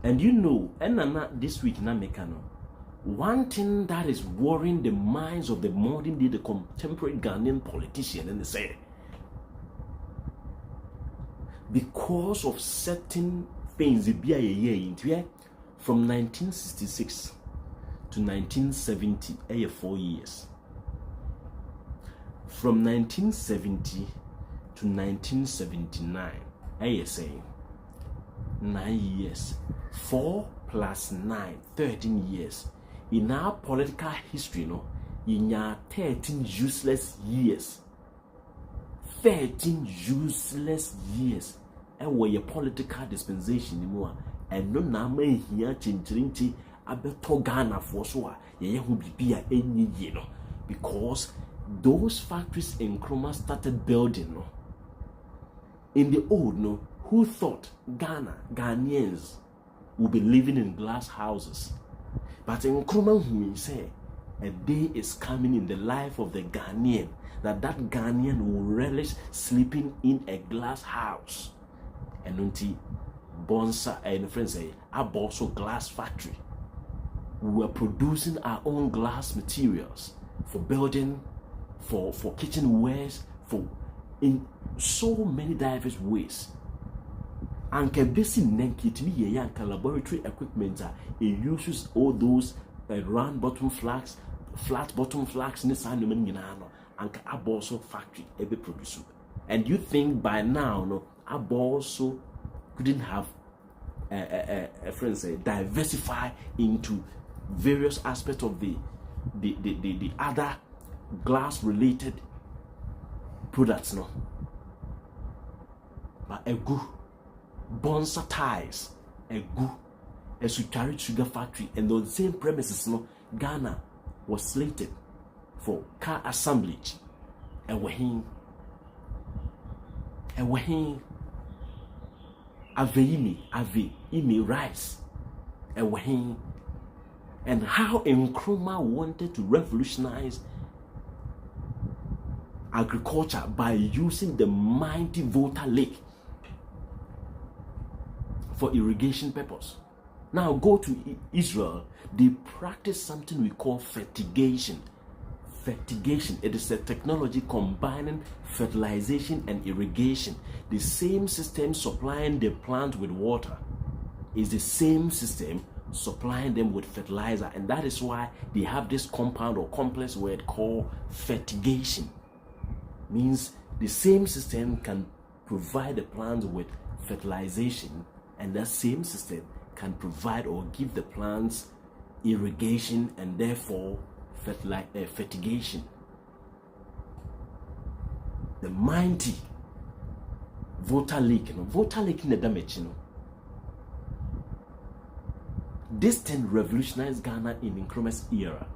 And you know, and this week na mekano. One thing that is worrying the minds of the modern day, the contemporary Ghanaian politician, and they say, because of certain things, from 1966 to 1970, 4 years. From 1970 to 1979, saying 9 years. 4 plus 9, 13 years. In our political history, in our 13 useless years. 13 useless years. And where your political dispensation anymore. And no nama here chinchirinchi abeto Ghana for so ye who be any year. Because those factories in Nkrumah started building. In the old, who thought Ghanaians would be living in glass houses? But in Nkrumah, who say a day is coming in the life of the Ghanaian that Ghanaian will relish sleeping in a glass house. And until Bonsa and friends say, I also glass factory. We were producing our own glass materials for building, for kitchenwares, for in so many diverse ways. And can be seen naked me a laboratory equipment it uses all those round bottom flags, flat bottom flags in the sand and also factory every producer. And you think by now Aborso couldn't have friends say diversify into various aspects of the other glass related products no. But a good bonsa ties, a good a Sukari sugar factory, and those same premises no Ghana was slated for car assemblage. And when ave imi rice, and how Nkrumah wanted to revolutionize agriculture by using the mighty Volta Lake for irrigation purpose. Now go to Israel, they practice something we call fertigation. Fertigation, it is a technology combining fertilization and irrigation. The same system supplying the plant with water is the same system supplying them with fertilizer, and that is why they have this compound or complex word called fertigation. Means the same system can provide the plant with fertilization, and that same system can provide or give the plants irrigation and therefore fertigation. The mighty Volta Lake in the damage, this thing revolutionized Ghana in Nkrumah's era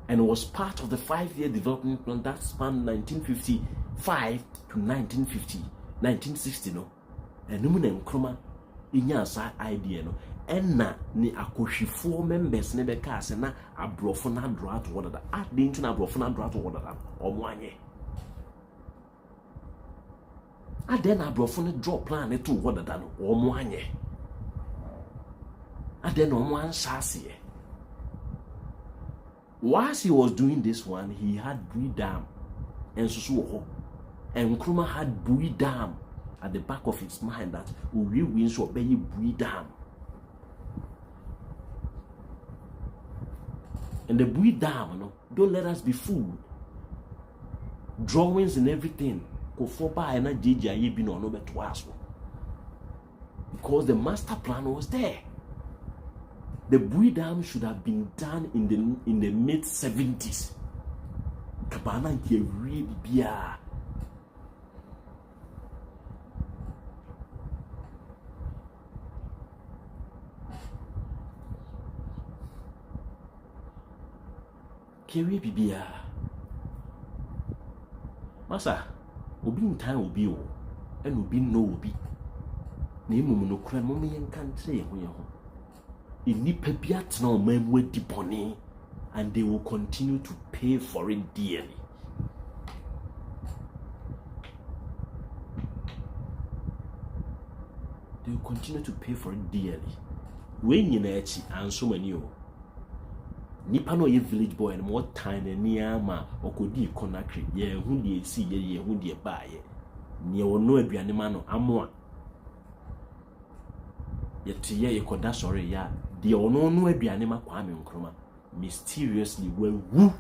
and was part of the 5-year development plan that spanned 1955 to 1960 no. And Nkrumah inya idea no. Enna ni akohwifo members ne beka ase na abrofo na dro ato wodada ade ntu na abrofo na dro ato wodada omo anye ade na abrofo ne draw plan ne to wodada no omo anye ade na omo ansase. Whilst he was doing this one, he had Bui Dam and Susu, and Nkrumah had Bui Dam at the back of his mind that we win so obey Bui Dam. And the Bui Dam, no, don't let us be fooled. Drawings and everything, because the master plan was there. The Bui Dam should have been done in the mid-70s. Kabana nke really bia. Kewe bibia. Masa, obi ntan obi o, and obi no obi. Na emu no kura mo me yankantre ye ho. Inipa biat na omamwe dipone, and they will continue to pay for it dearly. They will continue to pay for it dearly. When you know and so many o. Nipa no ye village boy and more time and near ma okodi konakri ye hu de si ye hu de ba ye. Ni ono aduane ma no amoa. Ye tiye ye koda sore ya de ono no aduane ma Kwame Nkrumah mysteriously wu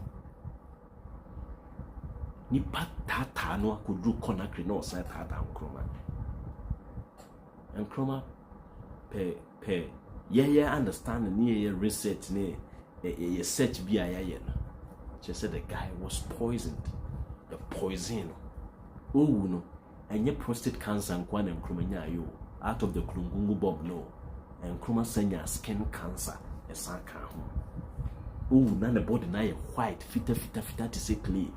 nipa tata no akodu konakri no say tata Nkrumah pe ye understand ni ye research ni ye search bi ayaye no she said the guy was poisoned. The poison no enye prostate cancer nkwa na Nkrumah nya yo out of the Klungungu bomb no. And Nkrumah senya skin cancer esaka ho na the body na ye white fita to say clay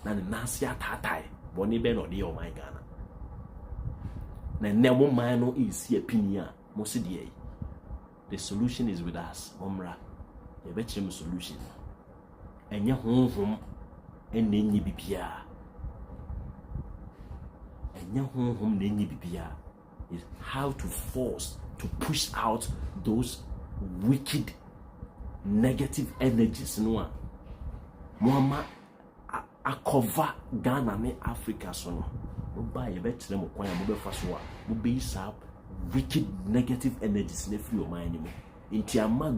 na the nasi atatai boni be no de o my Ghana na nemo man no is here pinia mo se de. The solution is with us omra ye be chem solution enye honhom enenyi bibia enye honhom na enyi bibia is how to force to push out those wicked negative energies no Muhammad a cover Ghana and Africa so no ba ye betre mo kwan mo be fa so a mo be isa wicked negative energies na free o man ni inti ama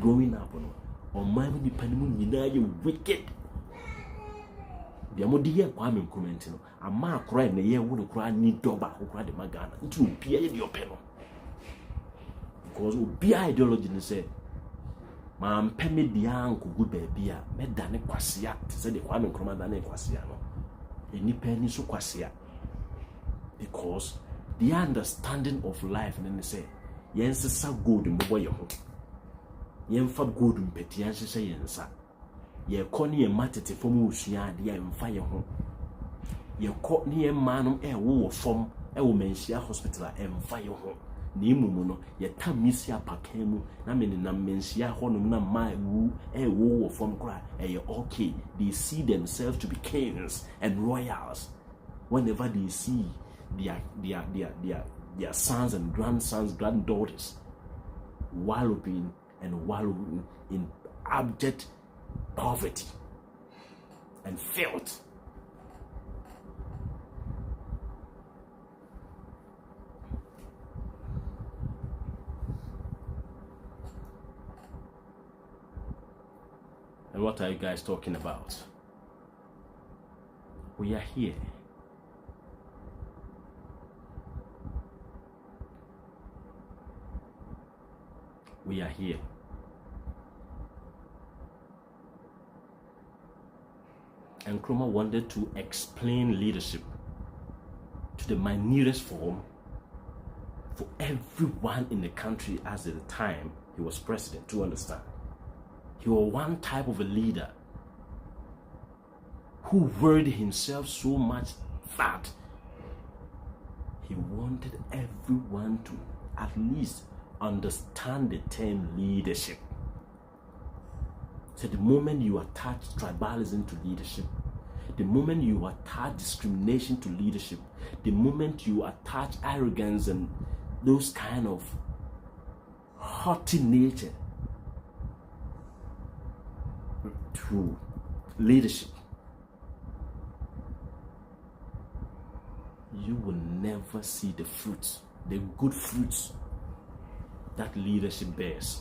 growing up no o man ni panimu nyina ye wicked the amodiye Kwame Nkrumah no ama akora na ye wo no kora ni doba okora de magana nti obi aye de openo because obi ideology ne say ma mpeme dia nkogu baabi a medane kwasea te say de Kwame Nkrumah dane kwasea no enipa ni so kwasea because the understanding of life ne say yensesa gold mbobo ye ho yemfa gold mpeti anhyehyɛ yensa ye kɔ ne ye matete fom osua de ye mfa ye ho ye kɔ ne ye manum wo fom wo menhia hospital a mfa ye ho na imumu no ye tamisi apakan mu na me na menhia ho no na ma wo fom kra okay. They see themselves to be kings and royals whenever they see their sons and grandsons, granddaughters wallowing in abject poverty and filth. And what are you guys talking about? We are here. We are here. And Nkrumah wanted to explain leadership to the minutest form for everyone in the country as at the time he was president to understand. He was one type of a leader who worried himself so much that he wanted everyone to at least understand the term leadership. So the moment you attach tribalism to leadership, the moment you attach discrimination to leadership, the moment you attach arrogance and those kind of haughty nature to leadership, you will never see the fruits, the good fruits that leadership bears.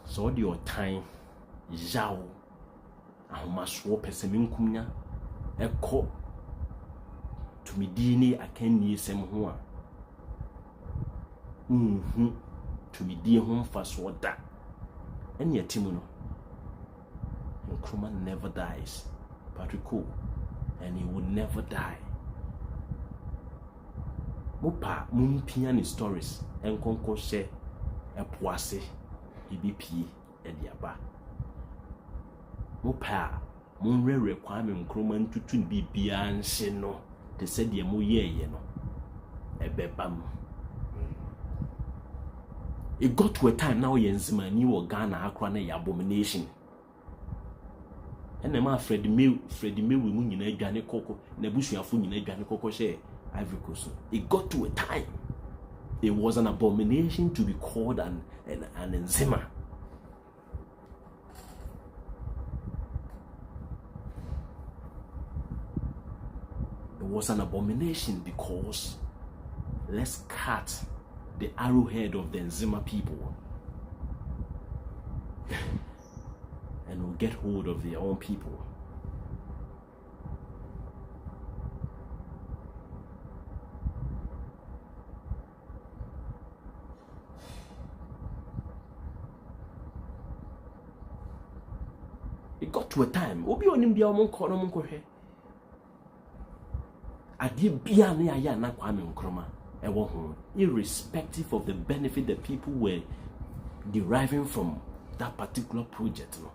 So your time yaw ahomaso peseminkumnya eko tumidini akanni sem ho a tumidie ho mfaso da ene yatimu no Nkrumah never dies, Patrick, and he will never die. Mopa mumpia ni stories enkonko she epoase ibp ediaba mopa munrere Kwame Nkrumah ntutu bibia nse no te se de mo yeye no ebebam. It got to a time now yenzima ni wo Ghana akra na ya abomination. And ma Freddie May mu nyina adwane koko na busuafo nyina adwane koko she Ivory Coast. It got to a time it was an abomination to be called an enzima. It was an abomination because let's cut the arrowhead of the enzima people and will get hold of their own people. It got to a time obi onim bia omon kono mon kohwe ade bia na ya na Kwame Nkrumah ewo ho, irrespective of the benefit that people were deriving from that particular project no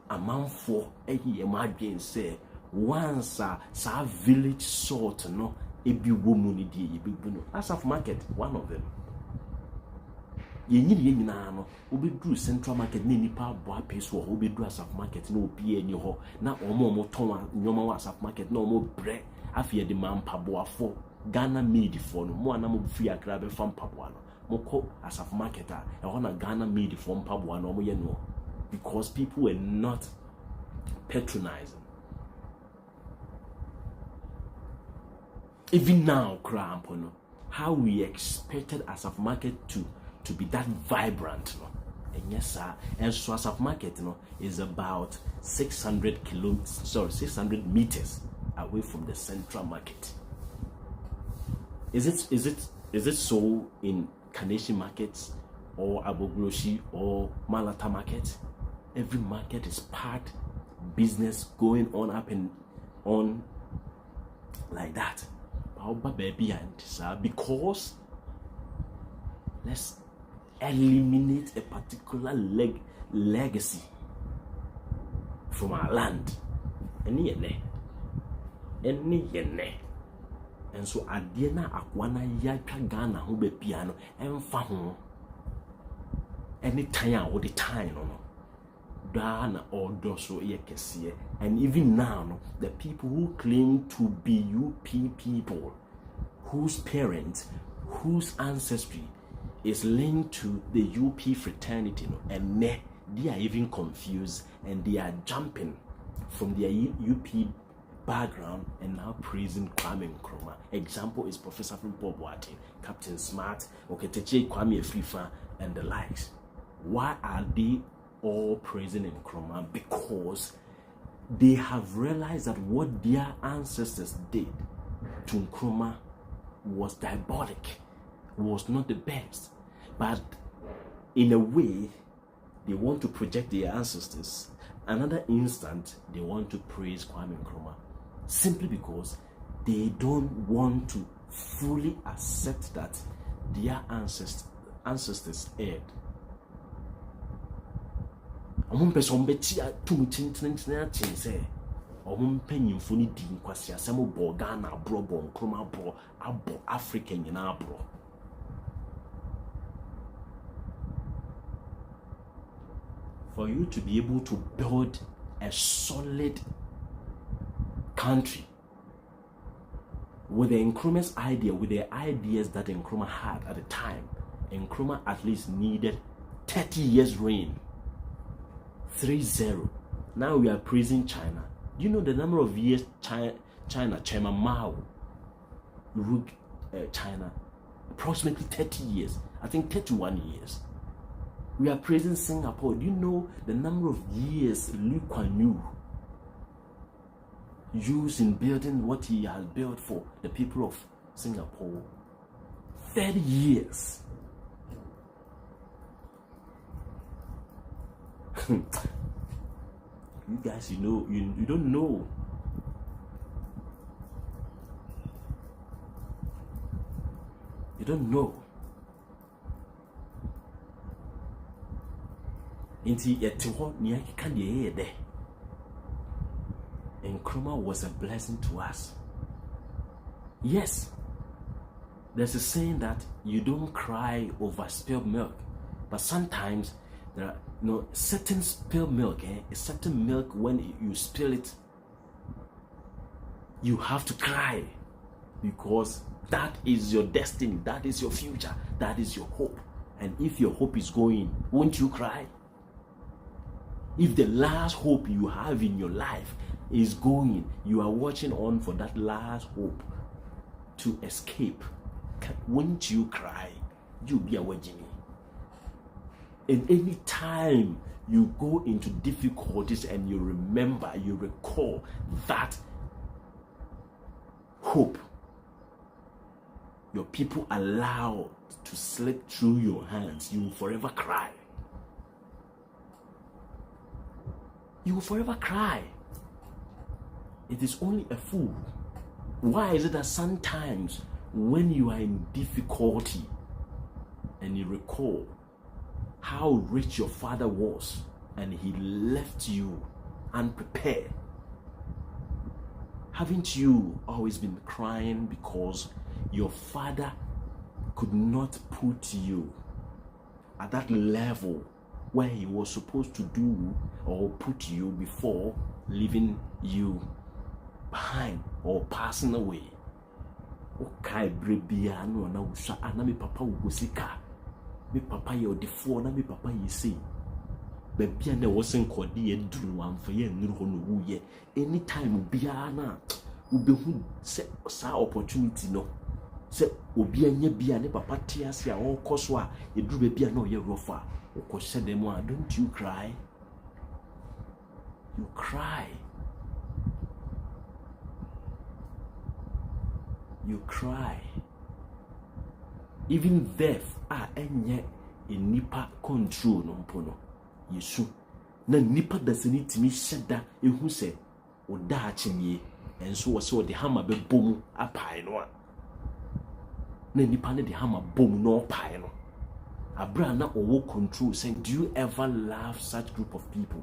amanfo ehi emadwen say once sa village sort no ebi wo mu ni die ebi no Asaf Market, one of them yenyini nyina no obedru Central Market na nipa boa peso ho obedru Asaf Market na obi ani ho na omo ton nyoma wa Asaf Market na omo bre afia de mampa boafo Ghana made for no mo ana mo free akra be fam paboa no mo ko Asaf Market a ho na Ghana made for paboa no mo ye no, because people were not patronizing. Even now Krampono, how we expected Asaf Market to be that vibrant no And yes, sir. And Swasap Market, is about 600 meters away from the central market. Is it so in Carnation markets or Abogloshi or Malata market? Every market is part business going on up and on like that. Because let's eliminate a particular legacy from our land. And so adiena akwana yatwa Ghana ho be piano emfa ho anytime all the time no Ghana order so yekese. And even now the people who claim to be UP people, whose parents, whose ancestry is linked to the UP fraternity, and they are even confused and they are jumping from their UP background and now praising Kwame Nkrumah. Example is Professor Bob Boateng, Captain Smart, Oketeche Kwame Afrifa, and the likes. Why are they all praising Nkrumah? Because they have realized that what their ancestors did to Nkrumah was diabolic, was not the best. But in a way, they want to project their ancestors. Another instant, they want to praise Kwame Nkrumah, simply because they don't want to fully accept that their ancestors erred. For you to be able to build a solid country with the Nkrumah's idea, with the ideas that Nkrumah had at the time, Nkrumah at least needed 30 years reign. 3-0. Now we are praising China. Do you know the number of years Chairman Mao ruled China? Approximately 30 years. I think 31 years. We are praising Singapore. Do you know the number of years Lee Kuan Yew used in building what he has built for the people of Singapore? 30 years. You guys, you don't know. You don't know. Nkrumah was a blessing to us. Yes, there's a saying that you don't cry over spilled milk, but sometimes there are certain spilled milk, a certain milk, when you spill it, you have to cry, because that is your destiny, that is your future, that is your hope. And if your hope is going, won't you cry? If the last hope you have in your life is going, you are watching on for that last hope to escape, won't you cry? You be a Jimmy. And any time you go into difficulties and you remember, you recall that hope your people allowed to slip through your hands, you will forever cry. You will forever cry. It is only a fool. Why is it that sometimes when you are in difficulty and you recall how rich your father was and he left you unprepared, haven't you always been crying because your father could not put you at that level where he was supposed to do or put you before leaving you behind or passing away? Okay, brebia no na usha ana me papa ugosika. Me papa ye odefo na me papa ye say. Bebia na wosen kodi e duru amfa ye nuru ho no wuye. Anytime bia na ubehu se sa opportunity no. Se obi anya bia ne papa te ase a okoso a eduru bebia na oye rofa. Don't you cry? You cry. You cry. Even death, enye in nipa control no mpono. Yesu. Na nipa doesn't need to me sheda who say, o da chimye, and so the hammer be boom a pie no. Na nipa ne the hammer boom no pie no. Abra na owo control saying, do you ever love such group of people?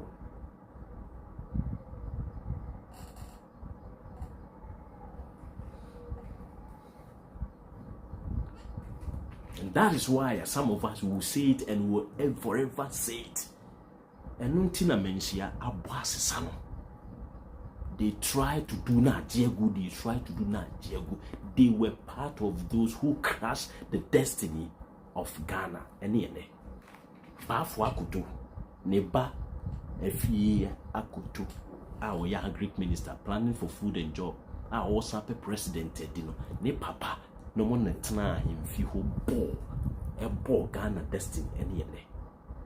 And that is why some of us will say it and will forever say it. And until mention abwasisano. They try to do not good. They try to do not good. They were part of those who crushed the destiny of Ghana. Ene. Bafo akutu. Neba efie akutu. Our young Greek minister planning for food and job. Our also president Edino. Ne papa. No one netna him fi ho ball. A ball Ghana destiny. Ene.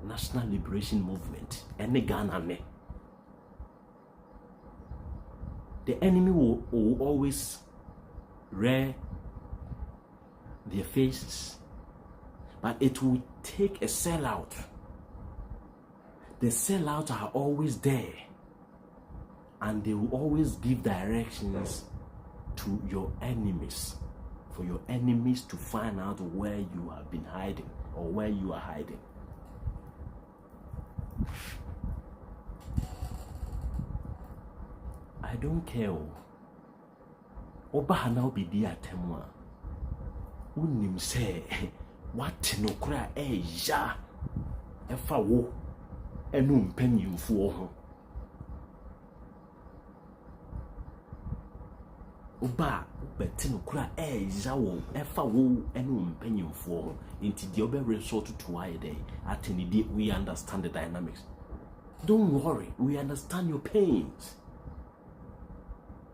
National Liberation Movement. Ene Ghana ne. The enemy will always rear their faces, but it will take a sellout. The sellouts are always there, and they will always give directions to your enemies, for your enemies to find out where you have been hiding or where you are hiding. I don't care. Oba hana obi di atemwa. Unim se what no kra ya efa wo enu mpanyimfo ho. Oba beti no kra ya wo efa wo enu mpanyimfo ho. Inti di obe resort to why dey atini we understand the dynamics. Don't worry, we understand your pains.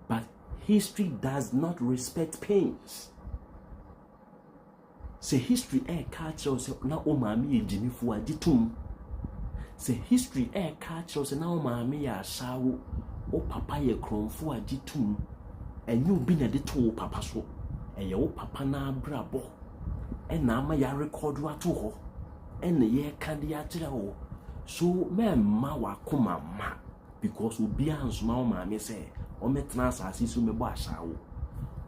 But history does not respect pains. Say history catch us na o maami ejinifu ajitum. Say history catch us na o maami ya asawo o papa ye kronfu ajitum. Enye obi na de to o papa so. Eye o papa na brabo. Na ama ya record ato ho. Ene ye ka de akire ho. So me ma wa koma ma because obi ansoma o maami say ometna asasi so mebo ashawo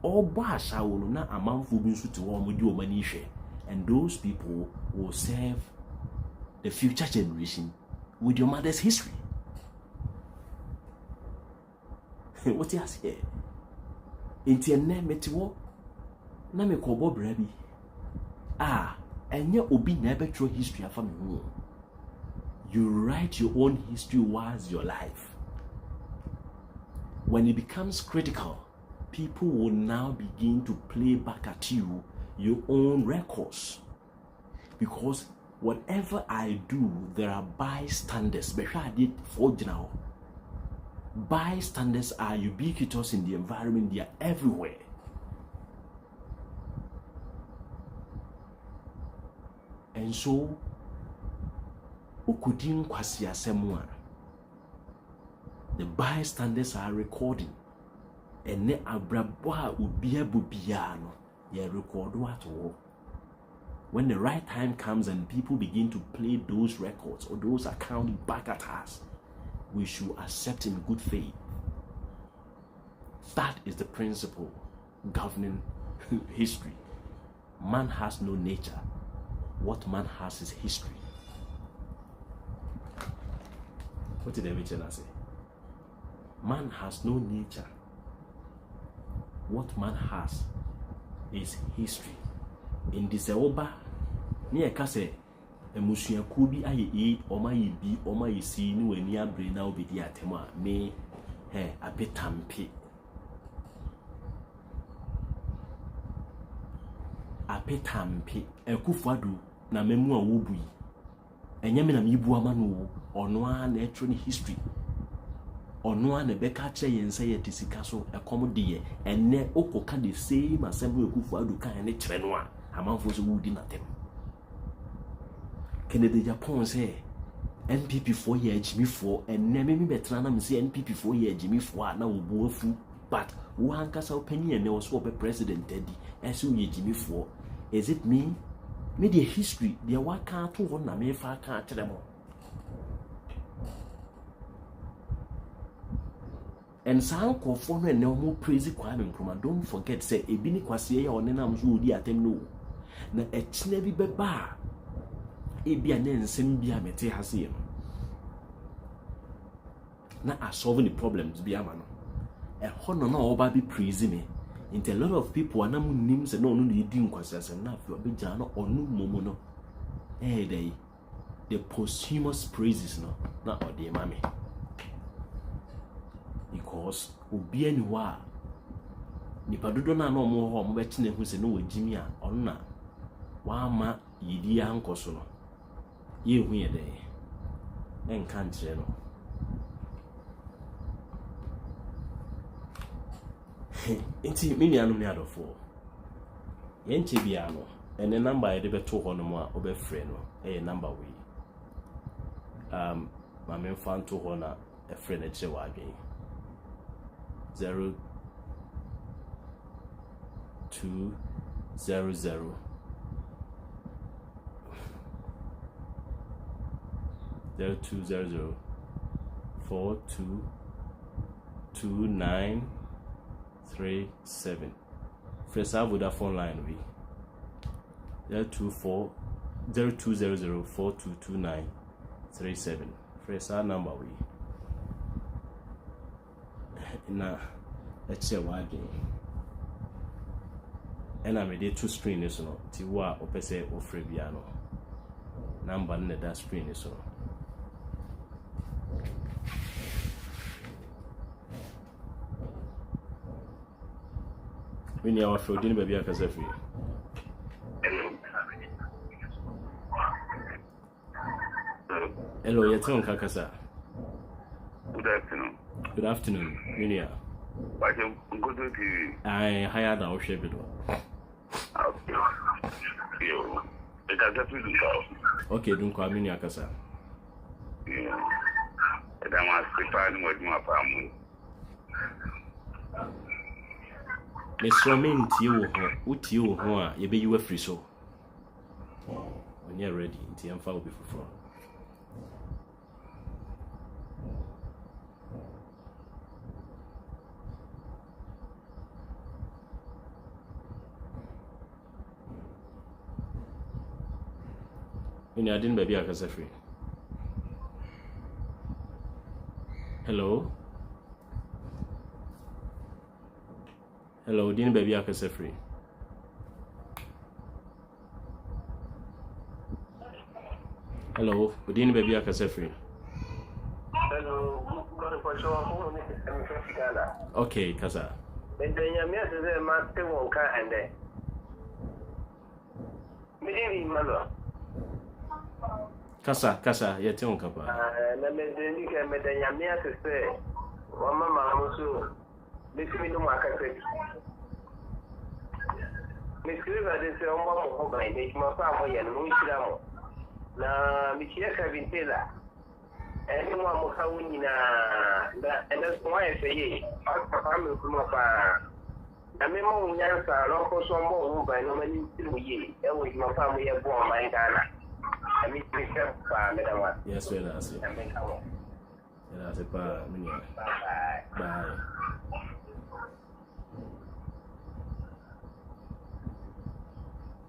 obo ashawo no na amanfo bi nso te ho omodi omani hwe, and those people will serve the future generation with your mother's history. What you say? Enti enne metiwo na me ko bo bra bi enye obi na ebetro history afa me ho. You write your own history whilst your life. When it becomes critical, people will now begin to play back at you your own records. Because whatever I do, there are bystanders. Bystanders are ubiquitous in the environment, they are everywhere. And so, ukudin kwasi asemwa. The bystanders are recording. And ne abrabwa ubia bubiano. Ye record what all. When the right time comes and people begin to play those records or those accounts back at us, we should accept in good faith. That is the principle governing history. Man has no nature. What man has is history. What did Emichena say? Man has no nature. What man has is history. In this oba, near Kase, a Musia Kubi aye or my B or my see no near brain now be the atema me he a petampi. A petampi, a kufadu na memua wubui. And Yamina Mibu Amanu or Noan natural history. Or no one a becache and say it is a castle a comedy, and ne oko can the same assembly who for Duka and a trenwa, among those who did not them. Kennedy Japan say NPP 4 year Jimmy 4 and name me betrana say NPP 4 year Jimmy 4 na wo fu but one kasa opinion and was be president Teddy as you Jimmy 4 is it me the history the what can't to one na me fa can't tell them and sound conform and no more praise Kwame Nkrumah. Don't forget say e bi ni kwase ya one nam so odi atem no na echine bi beba e bi anansem bi amete hase no na a solve the problems bi ama no e hono na oba bi praise me into a lot of people anam nim say no no di nkwase asem na afi obegya no onu momo no dey the posthumous praises no na odi mame because obi ani wa nipa dodo na na omo ho omo be kine hu se no wajimi a ono na wa ma yidi ankoso no ye hu ye dey enka ntre no enti mini anu mi adofo ye nche bia no ene number ye de beto ho no mo a obe frɛ no e number we ma me fan to ho na e frɛ na che wa adwen 0200 422937 first I would have phone line we 0200 422937 first our number we na eche wage ena me dey two screen is no ti wa opese ofre bia no number na that screen is no when you are for dinner baby akasa free hello yeton kakasa good afternoon Minia. I can go to the. I hired our shepherd. Okay, don't call me Niakasa. Yeah, and I must prepare what my family. Miss Romain, you who you be you a free so. When you're ready, TM will be for front. I didn't baby akasa free. Hello, didn't baby akasa free. Hello, didn't baby akasa free. Hello, okay, kasa. Kasa, ya te on kapa. Na me dendi ke me denya me asese. Wa mama muso. Bisimi no makase. Me skriva de se on mo ho ba ni ma fa mo ya no nchira mo. Na mi kire ka bintela. E mo mo ka wuni na enda mo ya se yi. Papa me kuma pa. Na me mo nyansa ro ko so mo ho ba no mani tiru yi. E wo ma fa mo ya bo ma ngana. Yes, well, that's it. That's it. Bye.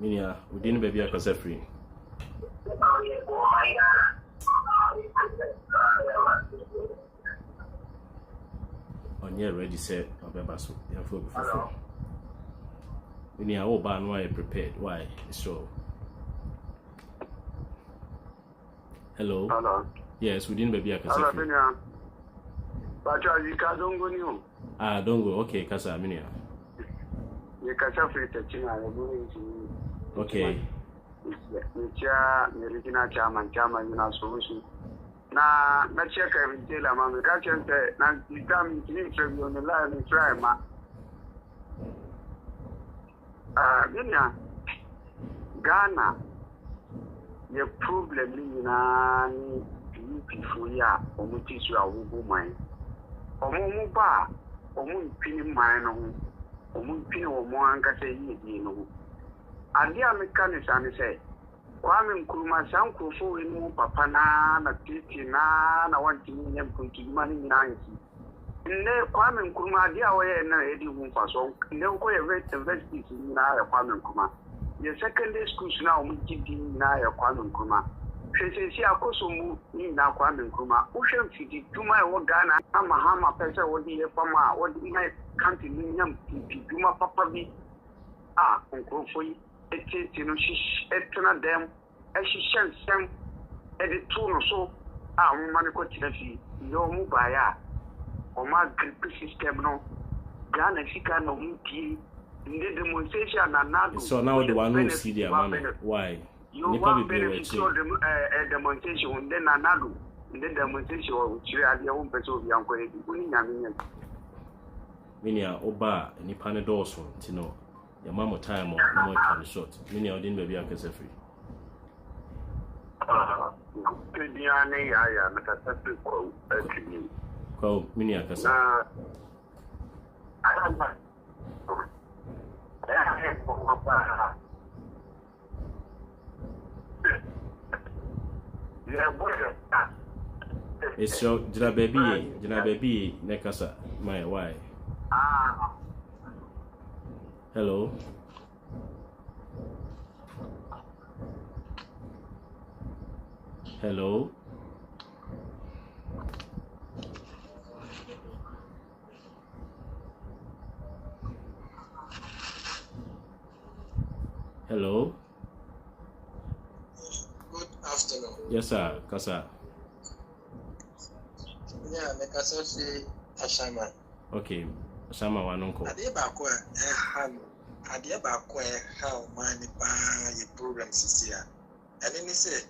Minia, we didn't baby a casa free. On your ready set of a basso, your food before. Minia, oh, ban, why prepared? Why? So. Hello. Yes, we didn't baby a casa free. But you can't go new. Don't go. Okay, casa, Minia. You can free touching. Okay. Chair, the original chairman, you know, solution. Na check every day, la mama. That can say, na you come to interview on the line and try, ma. Ghana, your problem in people ya omuti so awu man omu ba omu pini man no omu pini omu anka say yi no ade a meka ne sane say Kwame Nkrumah sankrofo enu papa na titi na wanti nyem kuntuma ni nyinansi nne Kwame Nkrumah dia woye na edi hu faso nne ko ye university ni na ya Kwame Nkrumah ye secondary schools na omu gidi na ya Kwame Nkrumah sesi akoso mu ni na Kwame Nkrumah wo hwem fiti tuma e wo Ghana na mahama pese wo di e fama wo di na country ni nyam tuma papa bi nkrofo yi etiti no etuna dem ehihensem editu no so mo mane ko tirafi no mu baya o ma grip system no Ghana sika no muti ndi demonstration na nado so now the one who see their money why nipa be we demonstration then na nado ndi demonstration o chiri ade o mpese obi anko ebi kuni nyame minia oba nipa ne dɔɔso nti no ya mama time o no more short minia odin baby akase free Kediane ya na katape kwa etini kwa minia akase it's your jina baby nekasa my why hello hello hello good afternoon yes sir kasa yeah nekasa si ashama okay ashama wanonko ade ba ko how man ba your program sisia and then say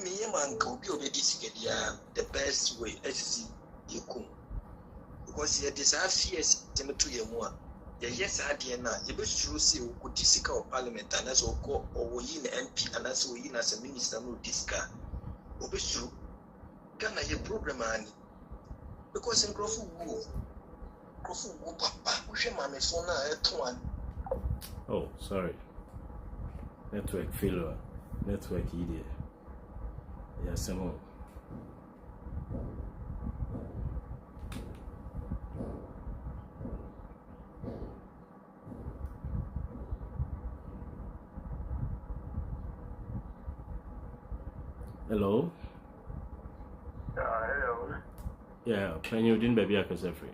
me man ka obi obedi sikedia the best way as you come because you desire to yemu a yes ade na you be sure say o ko disika o parliament and so ko o yi na MP and so yi na as minister no disika o be sure Ghana your program ani because in Crawford papa we mama so na eton. Oh, sorry. Network failure. Network idiot. Yes, I'm on. Hello? hello. Yeah, can you didn't baby akase free?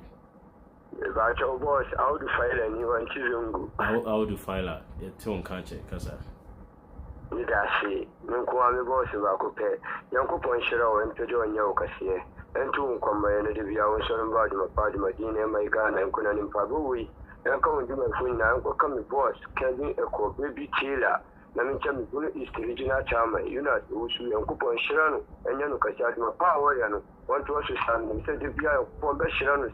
But your boss, how to file and you want to How do file a ton catch kasa? You say, no Kwame boss about pay. Yanko Ponchero and Pedro and Yokasie, and two combine the Viawan Solemn my party, Medina, my gun, and Kunan in Pabui, and come and do my friend now, come the boss, carrying a co baby chiller. Namicham is the regional charmer, you know, Usu and Coupon Shirano, and Yanuka my power, and want to also stand and said the Via for Beshirano,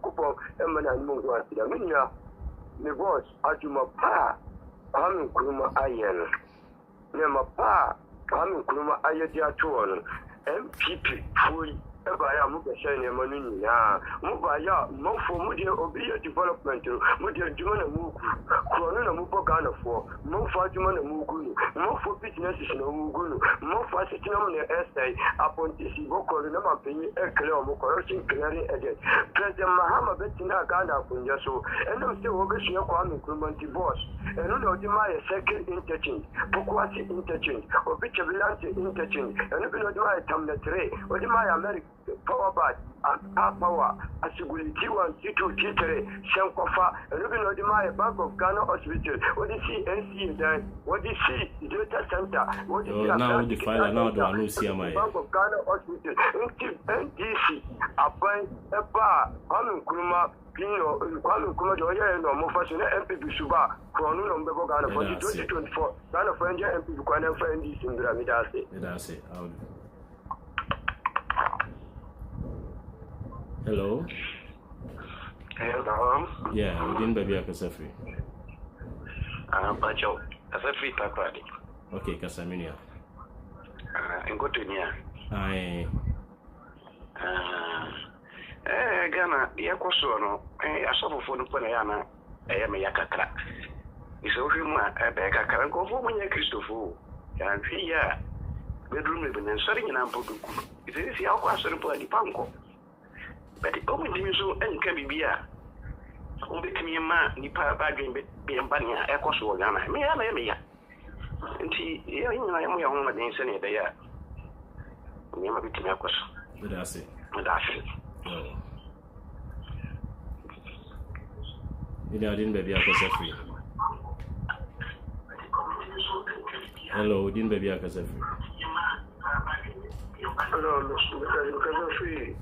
Coupon, and Manu, the Minia, the boss, Ajuma Pa, Hamu Kuruma Ayan, Nema Pa, Hamu Kuruma Ayadia Tuan, MPP, fully. Ebaya mukashane manuni ya mubaya mofo mudi obiya development mudi adwuma na mugu krono na muboga na fo mofo adwuma na mugu mofo business na mugu mofo asitina na estai apontisi bokoro na mapenyi ekele o corruption clearing agent president Mahama betina Ghana kunja so eno se wo be shia kwa improvement boss eno no di ma second interchange pokwasi interchange obichebilante interchange eno bi no di ma tamna 3 odi ma America power bad power asuguliti one situ titere shankofa rubino di my Bank of Ghana hospital what is CNC then what is data center what is now the file now do anu see my Bank of Ghana hospital NDC aban eba Kwame Nkrumah Pino Kwame Nkrumah do ya no mo fashion MPP suba krono no mbego Ghana for 2024 Ghana for MPP Kwana for NDC ndra mi da say hello. Hello. Yeah, we didn't baby akase free. Bacho, akase free takwadi. Okay, Kasaminia. Ngotonia. Aye. Ghana, the Ecosono, I saw for the Panayana, I am a yakakra. It's over him, a beggar can go for when Christopher. And here, bedroom living and setting an ample. It is the Alquasser the Panko. But the only thing so and can be beer. Only come your man, Nipa Bagin, being Banya, Ecoso, Ghana. Me, I am. And he, I am your home against any day. Never between Ecoso. But that's it. That's it. Oh. You know, I didn't baby I free. Hello, didn't baby I free. Hello, Mr. Free.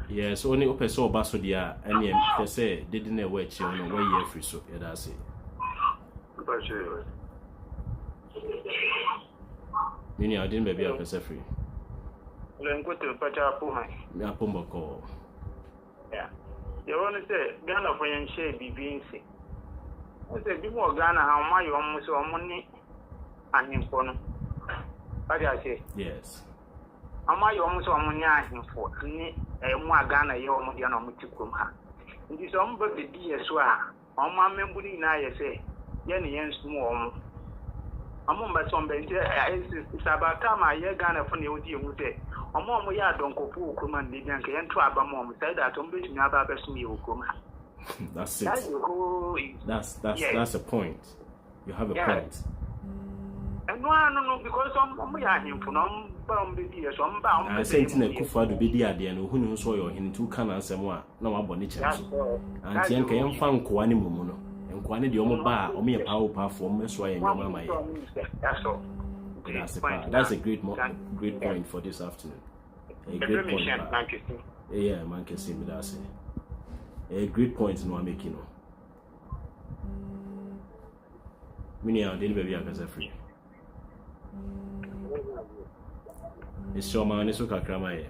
Yes, only open so basso dia and they say didn't watch you on way free so yeah that's it. You know, I didn't baby I free. Then go to Pachapuma. Me a Pumbako. Yeah. You want to say Ghana for your shade be being sick. I said, before Ghana, how much you almost or money and him for no. What I say? Yes. How much you almost or money and him for more Ghana, you almost are not to come. It is almost the dear swear. On my memory, now you say, Yenny and small. I'm on my son, it's about time I hear Ghana from the OD who say, Mom, we are don't go for command the young and to Abamom said that on between other best me will come. That's it. That's a point. You have a point. And no, because we are him for no bound baby, some bound. I sent in a kufa to be the idea and who knows so in 2 canals and one, no one bonnet. And Tian can found Kwani Momono and Kwani the Omo bar or me a power from Mesway and Mama. That's a great point for this afternoon. A great point. Yeah, man can see me that's it. A great point no I'm making. Mini I didn't baby I can free. It's your man is okay kramaye.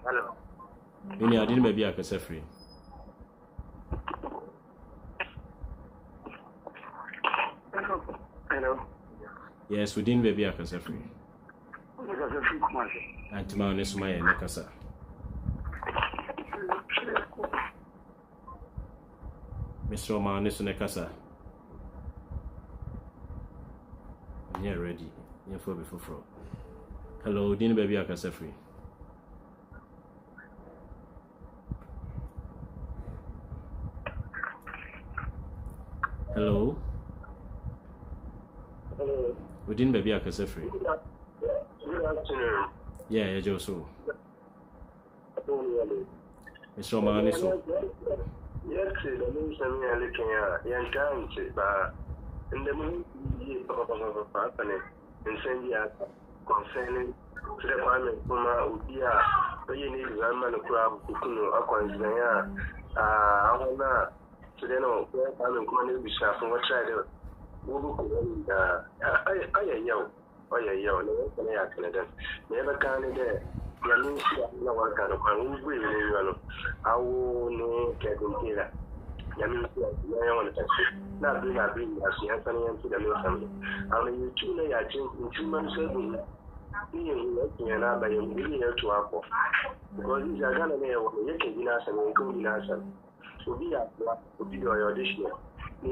Hello. Mini I didn't baby I can free. Hello. Yes, we didn't baby I can free. And tomorrow is my Nakasa. Mr. Oman is Nakasa. Yeah, ready. Yeah, for before. Hello, didn't baby I can free. Hello. Hello. We didn't baby I can free. Good afternoon. Yeah, Joso. Mr. Oman is yes, the news I'm looking at young times, but in the movie, happening in Sandia concerning the family from Udia, you need to run a crowd to know a concern. I want that to know where I'm going to be sharp from what side of Canada. Never can there. No one can I will get in Yamin, I want to not bring a bring as you have any to the new family. I mean, you 2 days, I think, in 2 months, being working and I am really here to Apple. Because these are going to be a can us and go in us. So be at your audition. I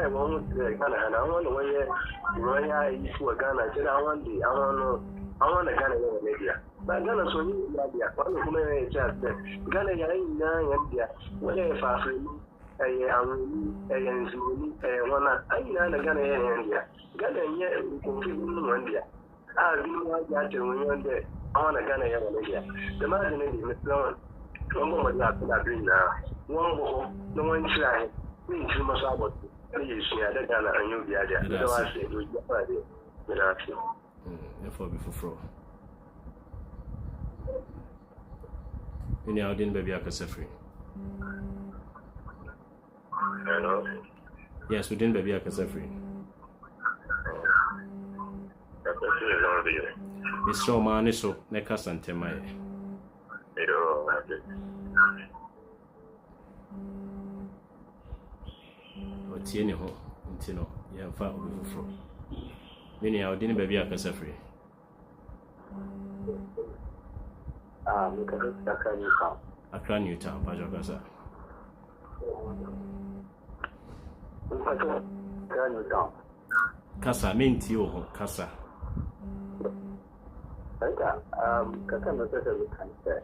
want to Ghana and I want to wear Royal East for Ghana. I said, I want a Ghana media. But Ghana so you one of them just Ghana India, whatever. I am one. I know Ghana India. Ghana here one day. I'll be one day. I want a Ghana India. The man is Mr. One more that bring now. One more, no one try. We must have what you share the Ghana and you'll be there. So I say, we get it without you. Therefore, before. Any didn't baby I can free. Hello. Yes, we didn't baby I can free. Mr. Oman so Nekas and Temae. tie ne ho nti no yɛmfa obi foforo me nua wodi ne baabi akasa free Accra Newtown Pajo kasa kasa menti o ho kasa kasa no kasa we can say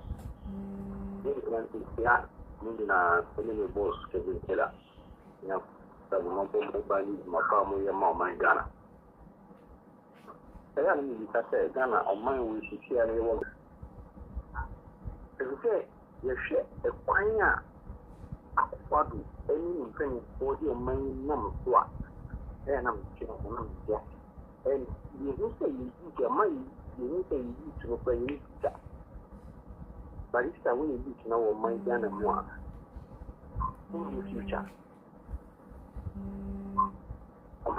na kwenye boss Kevin Taylor ya sababu mambo mbali mafamu ya mama Ghana saya ni nikasema Ghana omai wishikia ni wao sasa yeshe ekwanya akwadu eni mfeni bodi omai na mtwa na mchina na mtia eni yuse yiji mai yuse yiji tunopa yiji barista wini bitu na omai Ghana mwa in the future. I'm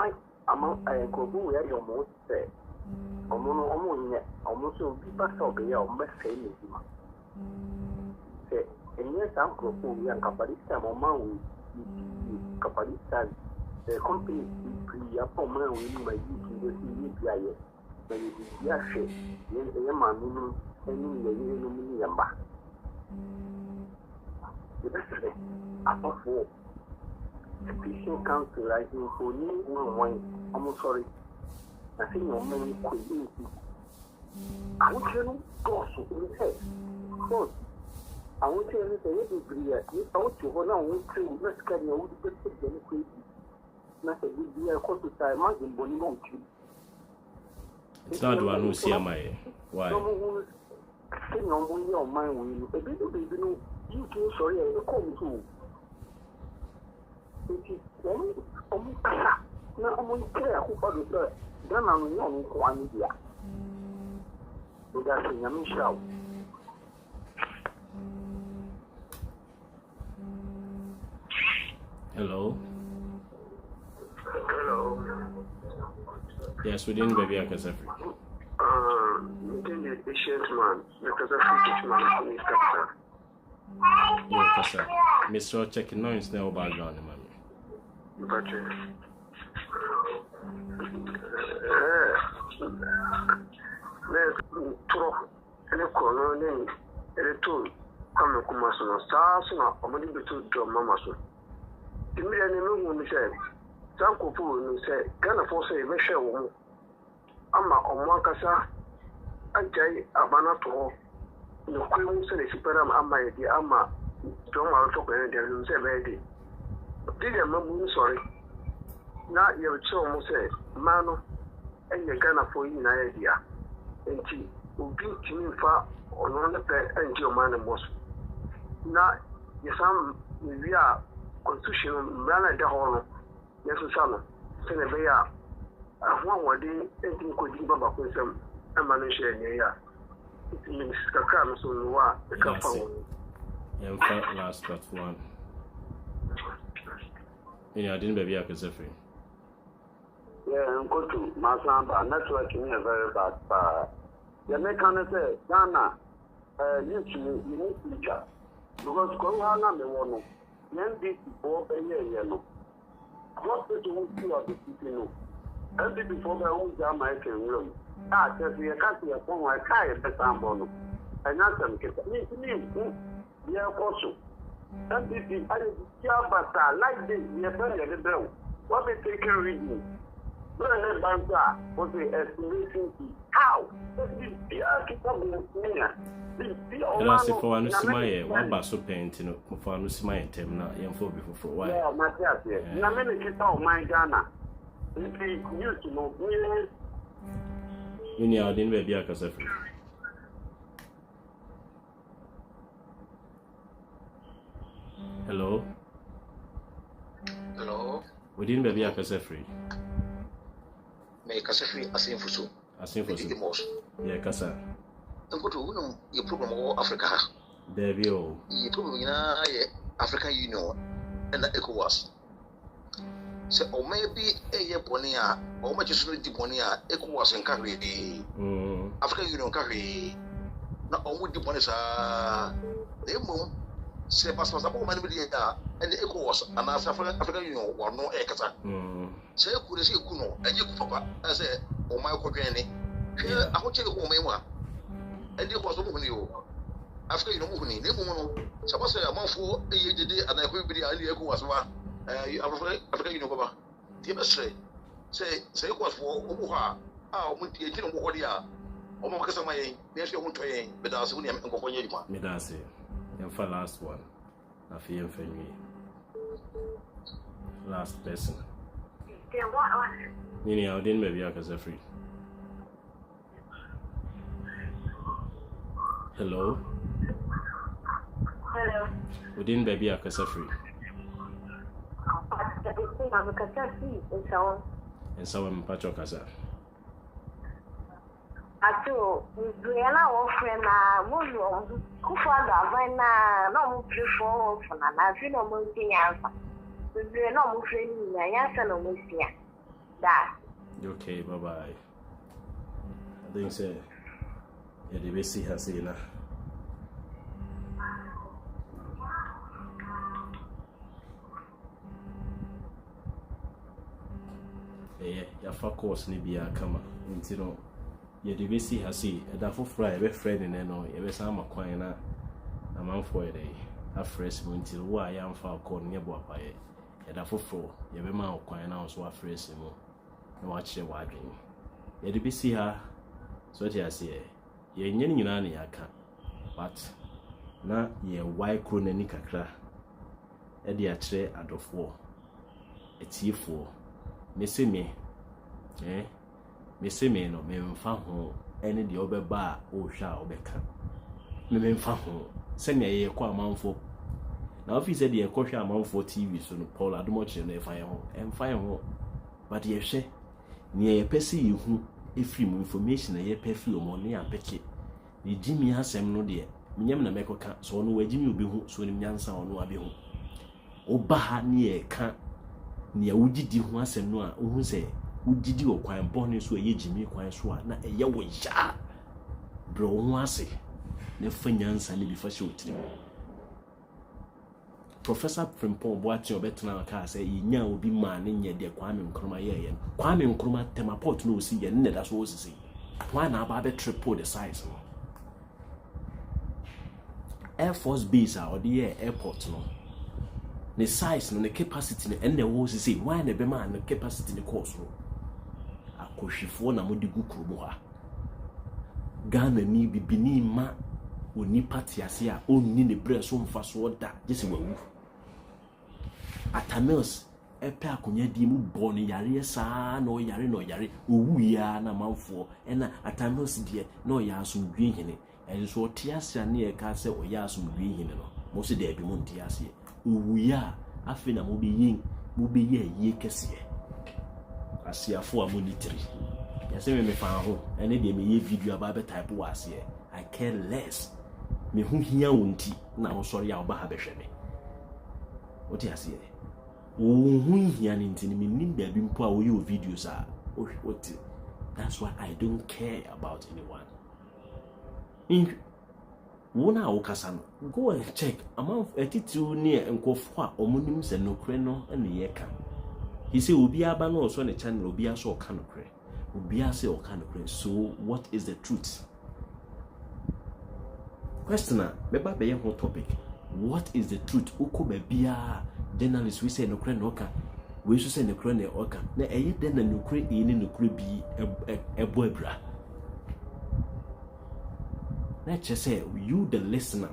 going where you most say, almost so be back of the almost same as you. Say, and yes, I'm going to Caparista, Mamma, Caparista, the company pre upon my will my duty to see you. But it is Yashi, yes, the Yaman, and the Yamba. The best of it. Apart Petition Council writing for you one I'm sorry. I think your man could do it. I want you to go so in the head. So I want you to say if I want you to hold to let's get your own good crazy. Not a good deal, of to say, imagine Bonnie won't you. It's not the one who see my why? Sitting on your mind will a bit of you too sorry, I come to. Na omo kire akufo do so Ghana no yo nko ani dia o da se nyame hira o Hello yes we didn't baby akasa free the patient man because of patient man is captain no kasa Mr. checking noise now background man but tro ene kono ne to kama kuma so saa na omodi betu do mama so imire ne no hu ni se sanko fu ni se Ghana for say be hwe wo ama omo akasa ajai abana to no kwemu se ne sipara ama yedi ama to ma to ko ne de no se be di did mamu sorry na ye cho mo say mano enye Ghana for yi na ye dia enti obi timi fa ono ne pe enje o man mo na ye sam wi a constitution mrana da ho no ye so sa no se ne be ya ahwa wode enti ko di baba ko sem ama no hye ne ya enti kaka no so no wa e ka fa wo in fact last but one I didn't baby akasa free yeah go to masamba network is very bad the mechanic say Ghana you need future because corona me wono NDC for ye no what to do with the people no and before the own jama can room just we can't see a phone I kai the sambo and not them get me yeah also and this is I like this we are very the what they take care reading Brother Banza was the estimation how That's if one see my one basso paint, for no see my term now, young folk before why? Yeah, Matthias, yeah. Many people, my Ghana. You used to know, you know, I didn't baby akasa free. Hello? Hello? We didn't baby akasa free. May kasa free as in fusu. As in fusu. Yeah, kasa. And go to your problem all Africa. There we go. Your problem in African Union and the ECOWAS. So, or maybe a year ponia, or much is really ponia, ECOWAS and carry African Union carry. Not only the points are they move. se pastor sa man bi ya and ECOWAS and as African Union or no ekasa se ku de se ku no enye ku papa say o my ko dwen ni ahoche ko mai mu a and the was mu ni o African Union mu ni ne mu no se pastor ya manfo eye dede ana ko bi ali ECOWAS wa African Union baba tie be se ECOWAS fo o mu ha o mu tie ti no mu ho dia o mo kasa mai ne se o mu toyen be da se wo ni am ko konye juma me da se for last one. I feel for me. Last person. Nini, I didn't maybe I can free. Hello? Hello. We didn't baby I can free. And so I'm Pacho Casa. Ato duela ofrena muzo kufada vaina no mu prefer ofna na fi no mu tinyansa duela no mu freni na yansa no mu sia da Okay, bye bye. I think say yeah the best has say na ya fa course ni bia kama ntino ye de be see ha see da foforo a be friend ne no ye be sama kwan na amanfo ye dey a fresh mu ntil wo a ya mfa call ne bo apa ye da foforo ye be ma kwan na so a fresh mu na wa kire wa adwen ye de be see ha so ti ase ye nyen nyina na yaka but na ye why kro na ni kakra e de a kire adofo etiefo meseme meseme no me mfa ho ene de obeba a o hwa obeka me mfa ho se ne ye kwa amanfo na office de ye kwa hwa amanfo TV so no Paul Adomoche no efa ye ho emfa ye ho but ye hwe ne ye pese ye hu efrim information na ye pe film on ya peke ni jimi asem no de menyam na mekoka so no wajimi obi hu so ni nyansa ono abi hu oba ha ne ye ka ne wugidi hu asem no a ohu se wugidi okwan bone so ye jimi kwan so a na eye wo ya bro hu ase ne fanyansa ne bi fa hye otiri Professor Frimpong Boateng obetena ka say yinya obi ma ne nye de Kwame Nkrumah ye Kwame Nkrumah tema port no si ye ne da so osisi why na ba be triple the size no Air Force Base or the airport no the size no the capacity no and the wo osisi why na be ma no capacity ne course no akohwefo na modi gu krobo ha Ghana ni bibini ma oni party ase a onni ne bre so mfa so da jesi wawu Atamils epe akonya di mu boni yare saa na o yare owu ya na manfo ena Atamils die na o ya asomdwe hene enso otiase na e ka se o ya asomdwe hene no mo se de bi mo ntiase owu ya afi na mo be ye kese asiafo a monitiri ya se me fa ho ene de me ye video aba be type wa ase I care less me hu hia wonti na wo sori ya oba ha behwe me oti ase wo hu hia ni ntini me nim da bi mpo a wo yo videos a oti that's why I don't care about anyone in wona wo kasa no go and check amount attitude ne enkofo a omonim se no kre no na ye ka he say obi aba no so ne channel obi aso ka no kre obi ase o ka no kre so what is the truth Questioner, beba be ho topic. What is the truth? Uko bia journalists we say no kre no ka. We so say no kre na oka. Na eye den na no kre ni no kre bi ebo abra. Let's just say you the listener,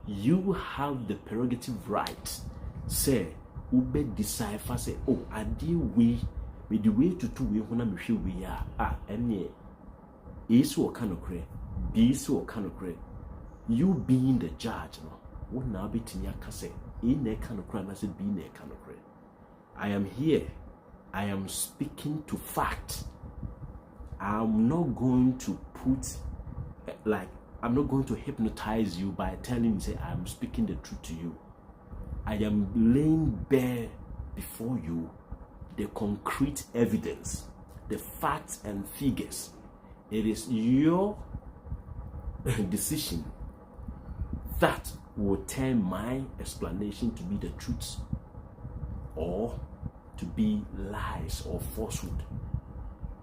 you have the prerogative right. Say ube decipher say oh ade we the way to two we hona me hwe we ene isu oka no kre. Bi isu oka no kre. You being the judge, no, what now be tinya kase, in a kind of crime, I said, being a kind of crime. I am here, I am speaking to fact. I'm not going to I'm not going to hypnotize you by telling you, say, I'm speaking the truth to you. I am laying bare before you the concrete evidence, the facts and figures. It is your decision that will turn my explanation to be the truth or to be lies or falsehood.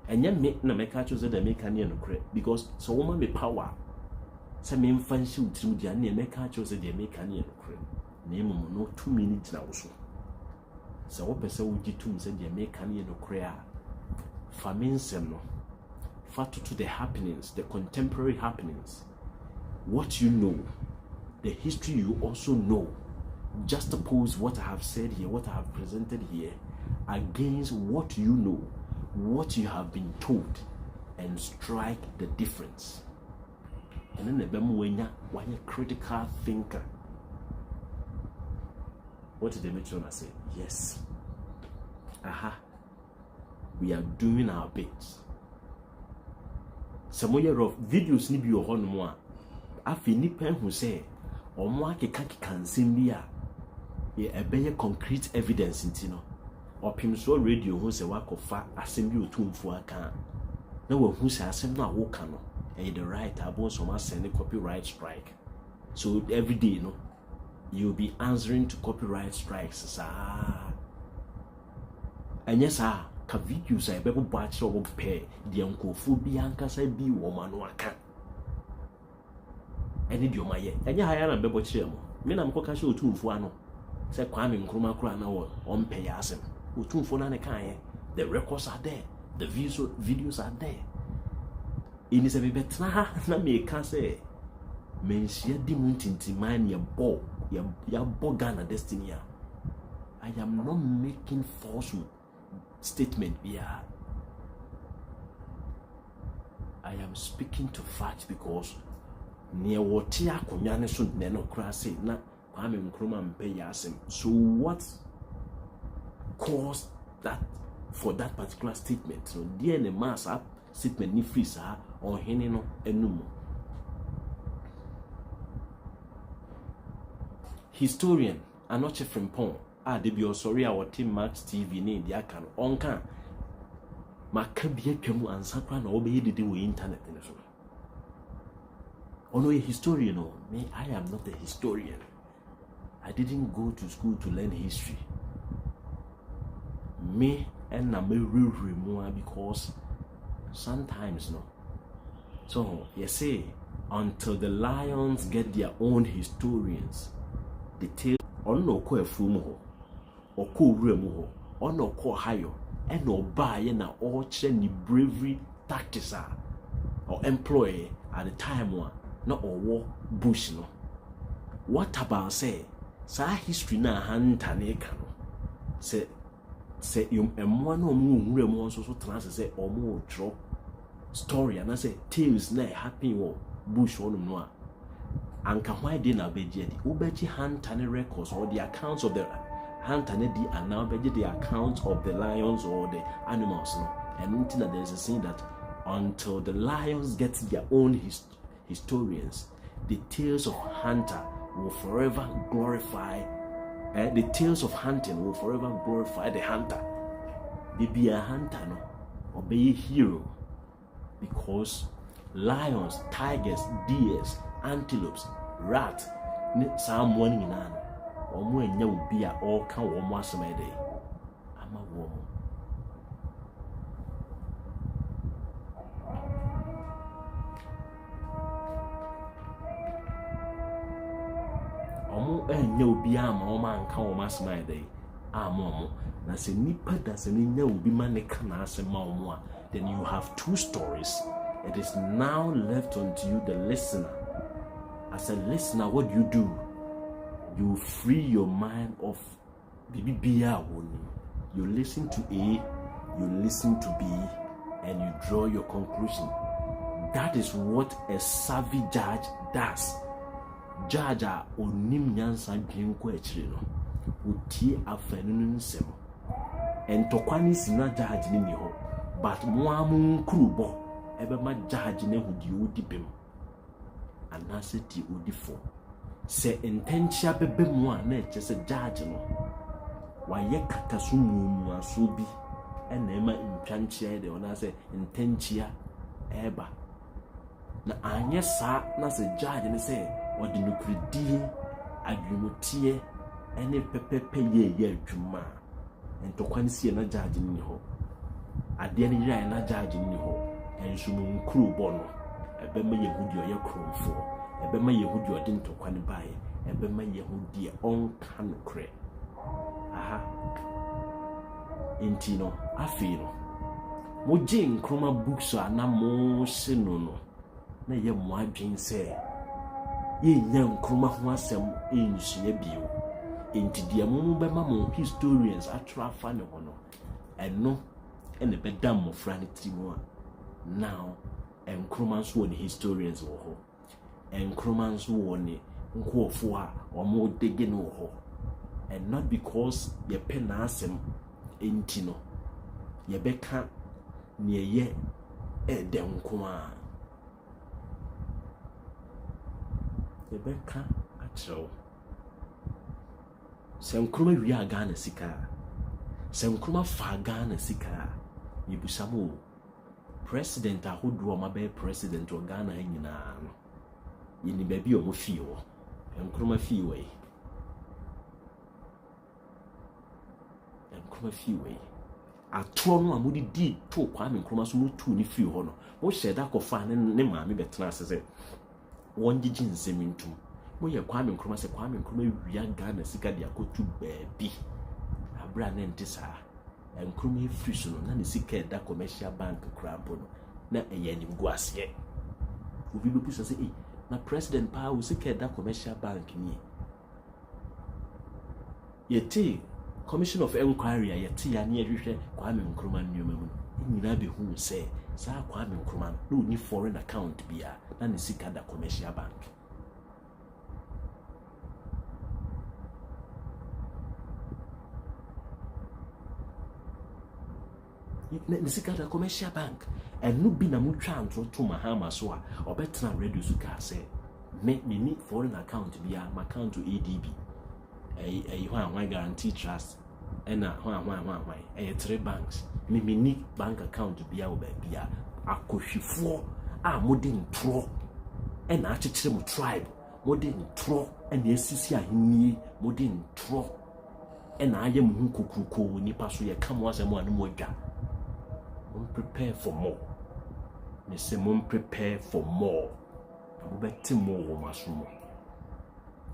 And yet me na make catch that make any no correct because so woman me power. Say me fancy through the any make catch that they make any no correct. Name no 2 minutes now so. So what person would you to say they make any no correct? Famine no. Far to the happenings, the contemporary happenings. What you know, the history you also know. Juxtapose what I have said here, what I have presented here, against what you know, what you have been told, and strike the difference. And then the Bemuenya, why a critical thinker. What did the matron say? Yes. We are doing our bit. Some year of videos ni bi ohon mo a afi ni pen hu say omo akeka kansem bi a ye ebeye concrete evidence ntino opim so radio hu say wakofa asem bi otumfu aka na wa hu say asem na wo ka no e the right abon so ma send copyright strike. So every day you'll be answering to copyright strikes and yes ka videos I bebo batch or pay the uncle bi ankasa bi wo ma no aka eni di o maye enya haya na bebo kire mo me na mko ka she otumfu ano say Kwame Nkrumah kura na wo on pay asem otumfu na ne kan the records are there, the videos are there. Ini se betna ha na me ka say mensia di muntintiman ya bo Ghana destiny. I am not making falsehood statement here. I am speaking to facts because near what ya kunyane so neno kra say na Kwame Nkrumah mpe yasem. So what caused that for that particular statement? So dear the mass up statement ni free sa or hene no enum. Historian Anoche Frimpong they be sorry our team Max TV ni dia kan onka maka bia twam ansa kwa na obe yedidi we internet ni so. Ono a historian no, me I am not a historian. I didn't go to school to learn history. Me and na me remove because sometimes so you say until the lions get their own historians, the tale on no ko afum ho oko wuramu ho ono ko hayo and no buy na all ni bravery tactics or employee at the time one not or war bush no. What about say history na hunter na eka no say you emwa no mu wuramu so trans say omo drop story and I say tales na happen wo bush one no a anka why dey na beje di ubeji hunter ne records or the accounts of the hunter ne di and now beje the accounts of the lions or the animals no. And until that there's a saying that until the lions get their own historians, the tales of hunter will forever glorify the tales of hunting will forever glorify the hunter. They be a hunter no or be a hero because lions, tigers, deers, antelopes, rat, someone in an or more no be all can one once a day. I'm a woman. Omo no be a man can once my day. Momo. Na se nipa da se nya obi ma ne kana se ma omo then you have two stories. It is now left unto you, the listener. As a listener, what do? You free your mind of BBBA. You listen to A, you listen to B, and you draw your conclusion. That is what a savvy judge does. Judge onim nyansa dwenko akire no. Utie afanu nsem. Entokwani sina judge ni ho, but mo amun krubo ebe ma judge ne hudi odibem. Anase ti odifo. Se intentia bebe mo a na eche se judge no. Waye kakasumu aso bi ena ema ntwanchia de ona se intentia eba. Na anye sa na se judge ne se odi nukridi adwumotie ene pepepe ye adwuma ntokwa ne sie na judge ni ho ade ne yira na judge ni ho enso mu nkuru bo no ebema yehudi oye kromfo ebema yehudi ode ntokwa ne bae ebema yehudi onka no kre aha intino afino mo je nkroma books ana mo se no na ye mo adwen se ye nya nkroma ho asem enhyia bio enti dia mo bema mo historians atrafa ne ho no eno ene bedam mo fra ne timo a now nkroma so woni historians wo ho nkroma so woni nkofo a omo dege no ho and not because ye pen asem enti no ye beka ne ye de nkoma ye beka atro se nkroma wi aga na sika se nkroma fa aga na sika yebusamo president ahodo ma be president o Ghana nyina no yini baby o mo fie wo nkroma fie we nkroma fie we atro no amudi di to Kwame Nkrumah so mutu ni fie ho no mo sheda kofa ne maame betena asese wonjiji nsemintum mo ye Kwame Nkrumah se Kwame Nkrumah wi aga na sika dia kotu baabi abra na ntisa Nkrumah efiri so no na ne sika da commercial bank krampo no na eye ni guase obi be pusa se na president pa wo sika da commercial bank ni yeti commission of inquiry yeti ya ne ehwehwe Kwame Nkrumah nyoma mu nyina be hu se sa Kwame Nkrumah no ni foreign account bia na ne sika da commercial bank ne sika da commercial bank and no bi na mu twa anto to mahama so a obetra radio su ka se me ni foreign account bia my account to ADB one guarantee trust and one 3 banks me ni bank account bia wo ba bia akohwifo a modern tro and a chechire mu tribe modern tro and esisi ahenie modern tro and aye mu hukukuko nipa so ye kamo asemo anu modwa prepare for more. Me say mum prepare for more. I'm betting more masumo.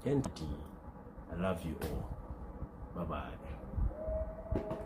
I love you all. Bye bye.